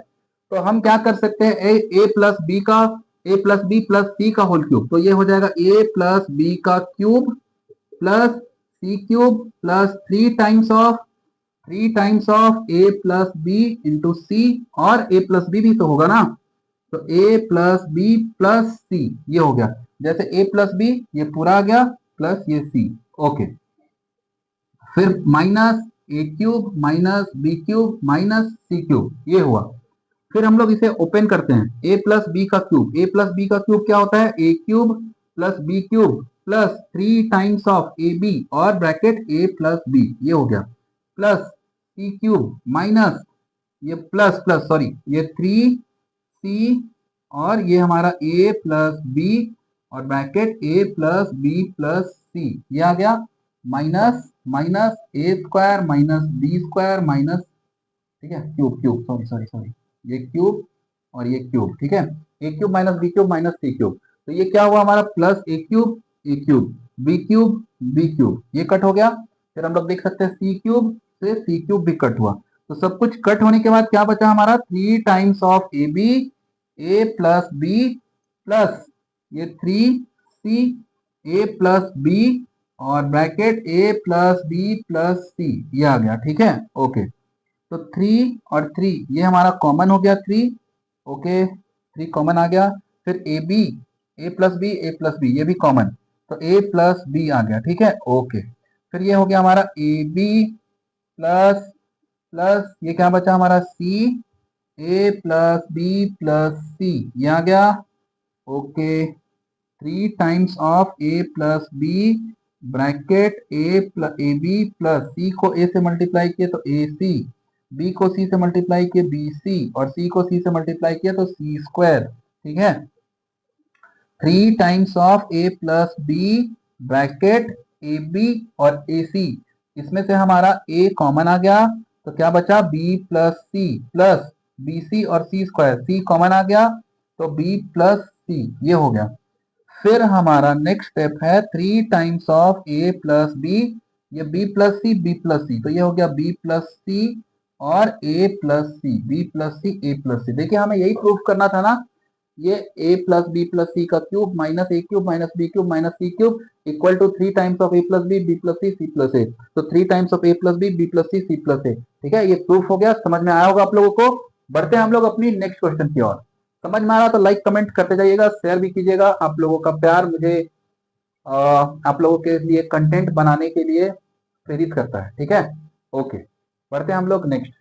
तो हम क्या कर सकते हैं, a प्लस बी का a प्लस बी प्लस सी का होल क्यूब, तो ये हो जाएगा a प्लस बी का cube plus C cube plus 3 times of A plus B into C, और ए प्लस बी भी तो होगा ना, तो ए प्लस बी प्लस सी ये हो गया। जैसे ए प्लस बी ये पूरा आ गया प्लस ये सी, ओके। फिर minus A cube minus B cube minus C cube ये हुआ। फिर हम लोग इसे ओपन करते हैं, ए प्लस बी का क्यूब, ए प्लस बी का क्यूब क्या होता है, ए cube plus B cube plus 3 times of A B और ब्रैकेट ए प्लस बी ये हो गया प्लस सी क्यूब माइनस ये प्लस प्लस सॉरी ये 3 सी और ये हमारा ए प्लस बी और ब्रैकेट ए प्लस बी प्लस सी ये आ गया माइनस माइनस ए square minus B square minus, ठीक है, cube cube sorry sorry sorry ये क्यूब और ये क्यूब, ठीक है। ए cube minus B cube minus C cube, तो ये क्या हुआ हमारा plus A cube B cube B cube ये कट हो गया। फिर हम लोग देख सकते हैं सी क्यूब से सी क्यूब भी कट हुआ। तो सब कुछ कट होने के बाद क्या बचा हमारा 3 times of A b a plus B plus ये 3 सी ए प्लस बी और ब्रैकेट ए प्लस बी प्लस सी ये आ गया, ठीक है, ओके। तो 3 और 3 ये हमारा कॉमन हो गया 3, ओके 3 कॉमन आ गया। फिर ए प्लस बी ये भी कॉमन, तो ए प्लस बी आ गया, ठीक है, ओके। फिर ये हो गया हमारा ए बी प्लस प्लस ये क्या बचा हमारा सी ए प्लस बी प्लस सी ये आ गया, okay. 3 times of A plus B bracket A B plus C को ए से मल्टीप्लाई किए तो ए सी, बी को सी से मल्टीप्लाई किए बी सी और सी को सी से मल्टीप्लाई किया तो सी स्क्वायर, ठीक है। 3 times of A plus B bracket A B और ए सी, इसमें से हमारा ए कॉमन आ गया तो क्या बचा बी प्लस बी सी और सी स्क्वायर, सी कॉमन आ गया तो बी प्लस सी ये हो गया। फिर हमारा नेक्स्ट स्टेप है 3 times of A plus B, ये बी प्लस सी तो ये हो गया बी प्लस सी और A plus C B plus C A plus C. देखिए हमें यही प्रूफ करना था ना, ये ए प्लस बी प्लस सी का cube minus A cube minus B cube minus C cube equal to 3 times of A plus B plus C plus A, तो 3 times of A plus B plus C plus A, ठीक है। ये proof हो गया, समझ में आया होगा आप लोगों को। बढ़ते हैं हम लोग अपनी नेक्स्ट क्वेश्चन की ओर। समझ में आ रहा तो लाइक कमेंट करते जाइएगा, शेयर भी कीजिएगा। आप लोगों का प्यार मुझे आप लोगों के लिए कंटेंट बनाने के लिए प्रेरित करता है, ठीक है, ओके। बढ़ते हैं हम लोग नेक्स्ट,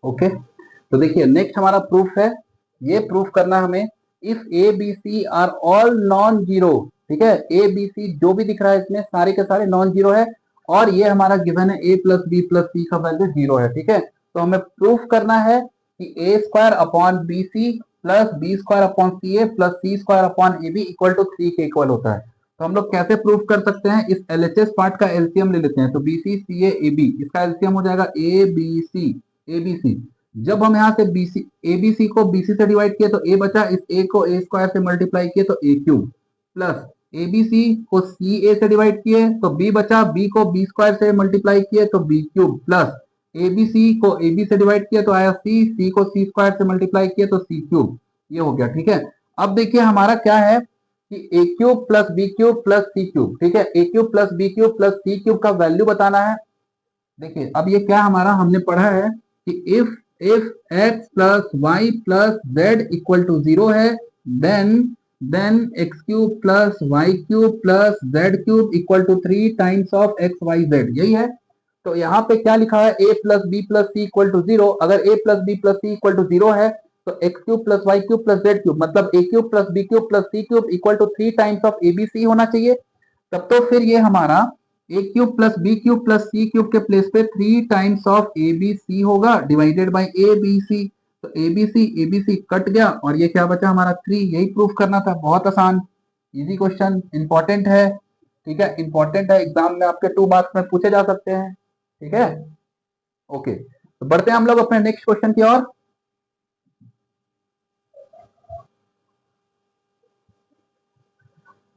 ओके। तो देखिए नेक्स्ट हमारा प्रूफ है, ये प्रूफ करना हमें if a B c are all non zero, ठीक है, ए बी सी जो भी दिख रहा है इसमें सारे के सारे नॉन जीरो है और ये हमारा गिवन है ए प्लस बी प्लस सी का वैल्यू जीरो है, ठीक है। तो हमें प्रूफ करना है कि A square upon B C plus B square upon C A plus C square upon A B equal to 3 के इक्वल होता है। तो हम लोग कैसे प्रूफ कर सकते हैं, इस एलएचएस पार्ट का एलसीएम ले लेते हैं। तो b C C a b इसका एलसीएम हो जाएगा ए बी सी। जब हम यहाँ से बीसी ए बी सी को बीसी से डिवाइड किए तो ए बचा, इस ए को ए स्क्वायर से मल्टीप्लाई किए तो A cube plus A B C को सी ए से डिवाइड किए तो बी बचा, बी को बी स्क्वायर से मल्टीप्लाई किए तो b cube plus A B C को ए बी से डिवाइड किया तो आया सी, सी को सी स्क्वायर से मल्टीप्लाई किया तो सी क्यूब ये हो गया, ठीक है। अब देखिए हमारा क्या है कि A cube plus B cube plus C cube, ठीक है, ए cube plus B cube plus सी क्यूब का वैल्यू बताना है। देखिए अब ये क्या हमारा हमने पढ़ा है कि if x plus y plus z equal to 0 है then x cube plus y cube plus z cube equal to 3 times of x y z, यही है। तो यहाँ पे क्या लिखा है a plus b plus c equal to 0, अगर a plus b plus c equal to 0 है तो x cube plus Y cube plus Z cube मतलब A cube plus B cube plus C cube equal to 3 times of A B C होना चाहिए। तब तो फिर ये हमारा A cube plus B cube plus C cube के place पे 3 times of A B C होगा divided by A B C. तो ए बी सी कट गया और ये क्या बचा हमारा 3। यही प्रूफ करना था, बहुत आसान इजी क्वेश्चन, इंपॉर्टेंट है। ठीक है, इंपॉर्टेंट है, एग्जाम में आपके 2 मार्क्स में पूछे जा सकते हैं। ठीक है, ओके, तो बढ़ते हैं हम लोग अपने नेक्स्ट क्वेश्चन की ओर।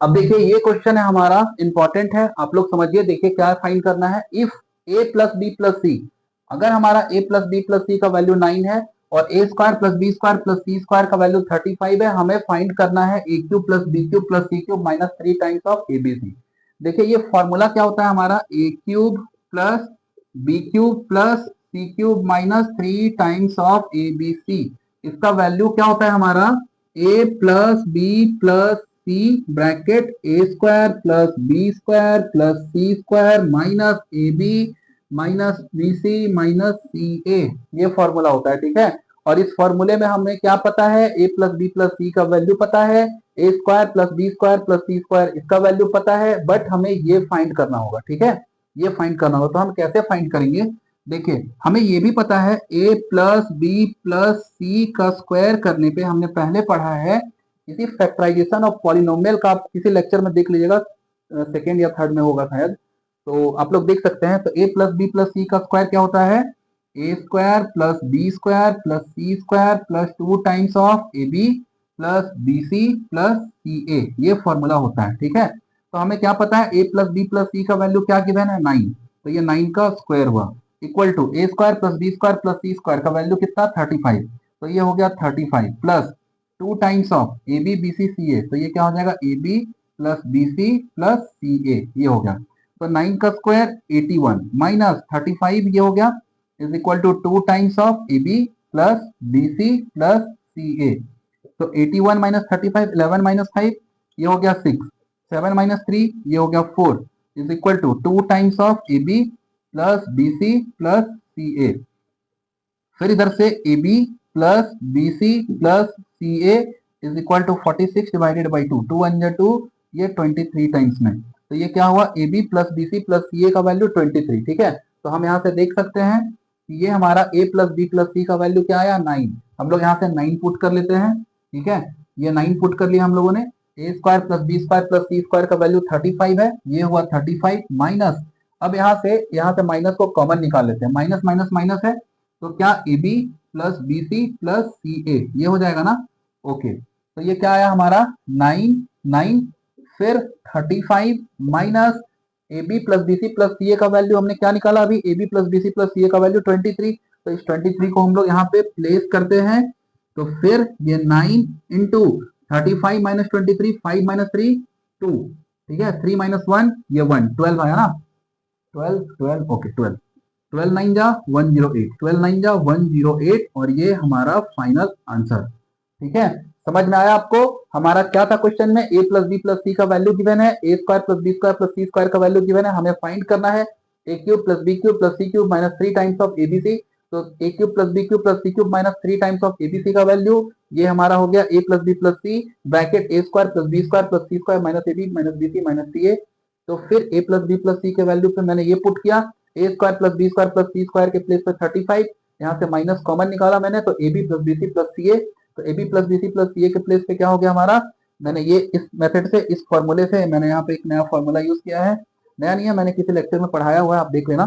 अब देखिए ये क्वेश्चन है हमारा, इंपॉर्टेंट है, आप लोग समझिए। देखिए क्या फाइंड करना है, if A plus B plus C, अगर हमारा ए प्लस बी प्लस सी का वैल्यू 9 है और A square plus B square plus C square का वैल्यू 35 है, हमें फाइंड करना है ए cube plus B cube plus C cube minus 3 times of A B C. देखिए ये फॉर्मूला क्या होता है हमारा, A cube plus B cube plus C cube minus 3 times of A B C. इसका वैल्यू क्या होता है हमारा, A plus B plus C bracket A square plus B square plus C square minus A B minus B C minus सी ए, ये formula होता है। ठीक है, और इस फॉर्मूले में हमें क्या पता है, ए प्लस बी प्लस सी का वैल्यू पता है, A square plus B square plus C square इसका वैल्यू पता है, बट हमें ये फाइंड करना होगा। ठीक है, ये फाइंड करना होगा, तो हम कैसे फाइंड करेंगे, देखिए हमें ये भी पता है ए प्लस बी प्लस सी का स्क्वायर करने पे हमने पहले पढ़ा है किसी फैक्टराइजेशन ऑफ पॉलिनोमियल का, आप किसी लेक्चर में देख लीजिएगा, सेकेंड या थर्ड में होगा शायद, तो आप लोग देख सकते हैं। तो ए प्लस बी प्लस सी का स्क्वायर क्या होता है, A square plus B square plus C square plus 2 times of A B plus B C plus C ए, ये फॉर्मूला होता है। ठीक है, तो हमें क्या पता है, ए प्लस बी प्लस सी का वैल्यू क्या गिवन है, 9, तो ये 9 का स्क्वायर हुआ equal to A square plus B square plus C square का वैल्यू कितना 35, तो ये हो गया 35 plus 2 times of A B B C C A, तो ये क्या हो जाएगा A B plus B C plus C ए, ये हो गया। तो 9 का स्क्वायर 81 माइनस 35 ये हो गया is equal to 2 times of A B plus B C plus C A. तो 81 माइनस 35, 11 माइनस 5 ये हो गया 6, 7 माइनस 3 ये हो गया 4 is equal to 2 times of A B plus B C plus C A. फिर इधर से A B plus B C plus C A is equal to 46 divided by 2, 2 1 2, ये 23 टाइम्स में, तो ये क्या हुआ, A B plus B C plus C A का वैल्यू 23। ठीक है, तो हम यहाँ से देख सकते हैं कि ये हमारा ए प्लस बी प्लस सी का वैल्यू क्या आया, 9। हम लोग यहाँ से 9 पुट कर लेते हैं। ठीक है, ये 9 पुट कर लिया हम लोगों ने, A square plus B square plus C square का वैल्यू 35 है, ये हुआ 35 माइनस, अब यहाँ से माइनस को कॉमन निकाल लेते हैं, माइनस माइनस माइनस है, तो क्या A B plus B C plus C ए ये हो जाएगा ना। ओके, तो ये क्या आया हमारा 9 9, फिर 35 minus A B plus B C plus C A का वैल्यू हमने क्या निकाला अभी, A B plus B C plus C A का वैल्यू 23, तो इस 23 को हम लोग यहाँ पे प्लेस करते हैं, तो फिर ये 9 इंटू 35 माइनस 23, 5 माइनस 3 2, ठीक है, 3 माइनस 1 ये 1, 12 आया ना, 12 12 ओके 12, 12 9 जा 108, 12 9 जा 108 और ये हमारा फाइनल आंसर। ठीक है, समझ में आया आपको, हमारा क्या था क्वेश्चन में, ए प्लस बी प्लस सी का वैल्यू गिवन है, A square plus B square plus C square का वैल्यू गिवन है, हमें फाइंड करना है ए cube plus B cube plus C cube minus 3 times of ABC. तो A cube plus B cube plus C cube minus 3 times of ABC का value, ये हमारा हो गया A plus B plus C bracket A square plus B square plus C square minus A B minus B C minus C A. तो फिर A plus B plus C के value पे मैंने ये पुट किया, A square plus B square plus C square के place पे 35, यहाँ से माइनस कॉमन निकाला मैंने, तो A B plus B C plus C A, तो A B plus B C plus C A के प्लेस पे क्या हो गया हमारा, मैंने ये इस मेथड से, इस फॉर्मूले से मैंने यहाँ पे एक नया फॉर्मूला यूज किया है, नया नहीं है, मैंने किसी लेक्चर में पढ़ाया हुआ है, आप देख लेना।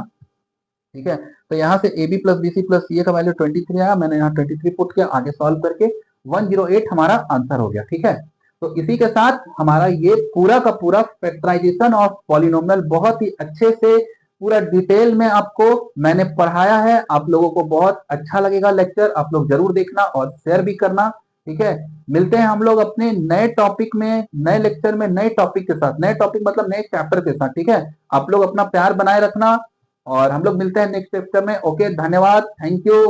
ठीक है, तो यहाँ से A B plus B C plus C A का वैल्यू 23 आया, मैंने यहाँ 23 पुट किया, आगे सॉल्व करके 108 हमारा आंसर हो गया। ठीक है, तो इसी के साथ हमारा ये पूरा का पूरा फैक्टराइजेशन ऑफ पॉलिनोमियल बहुत ही अच्छे से पूरा डिटेल में आपको मैंने पढ़ाया है। आप लोगों को बहुत अच्छा लगेगा लेक्चर, आप लोग जरूर देखना और शेयर भी करना। ठीक है, मिलते हैं हम लोग अपने नए टॉपिक में, नए लेक्चर में, नए टॉपिक के साथ, नए टॉपिक मतलब नए चैप्टर के साथ। ठीक है, आप लोग अपना प्यार बनाए रखना और हम लोग मिलते हैं नेक्स्ट चैप्टर में। ओके, धन्यवाद, थैंक यू।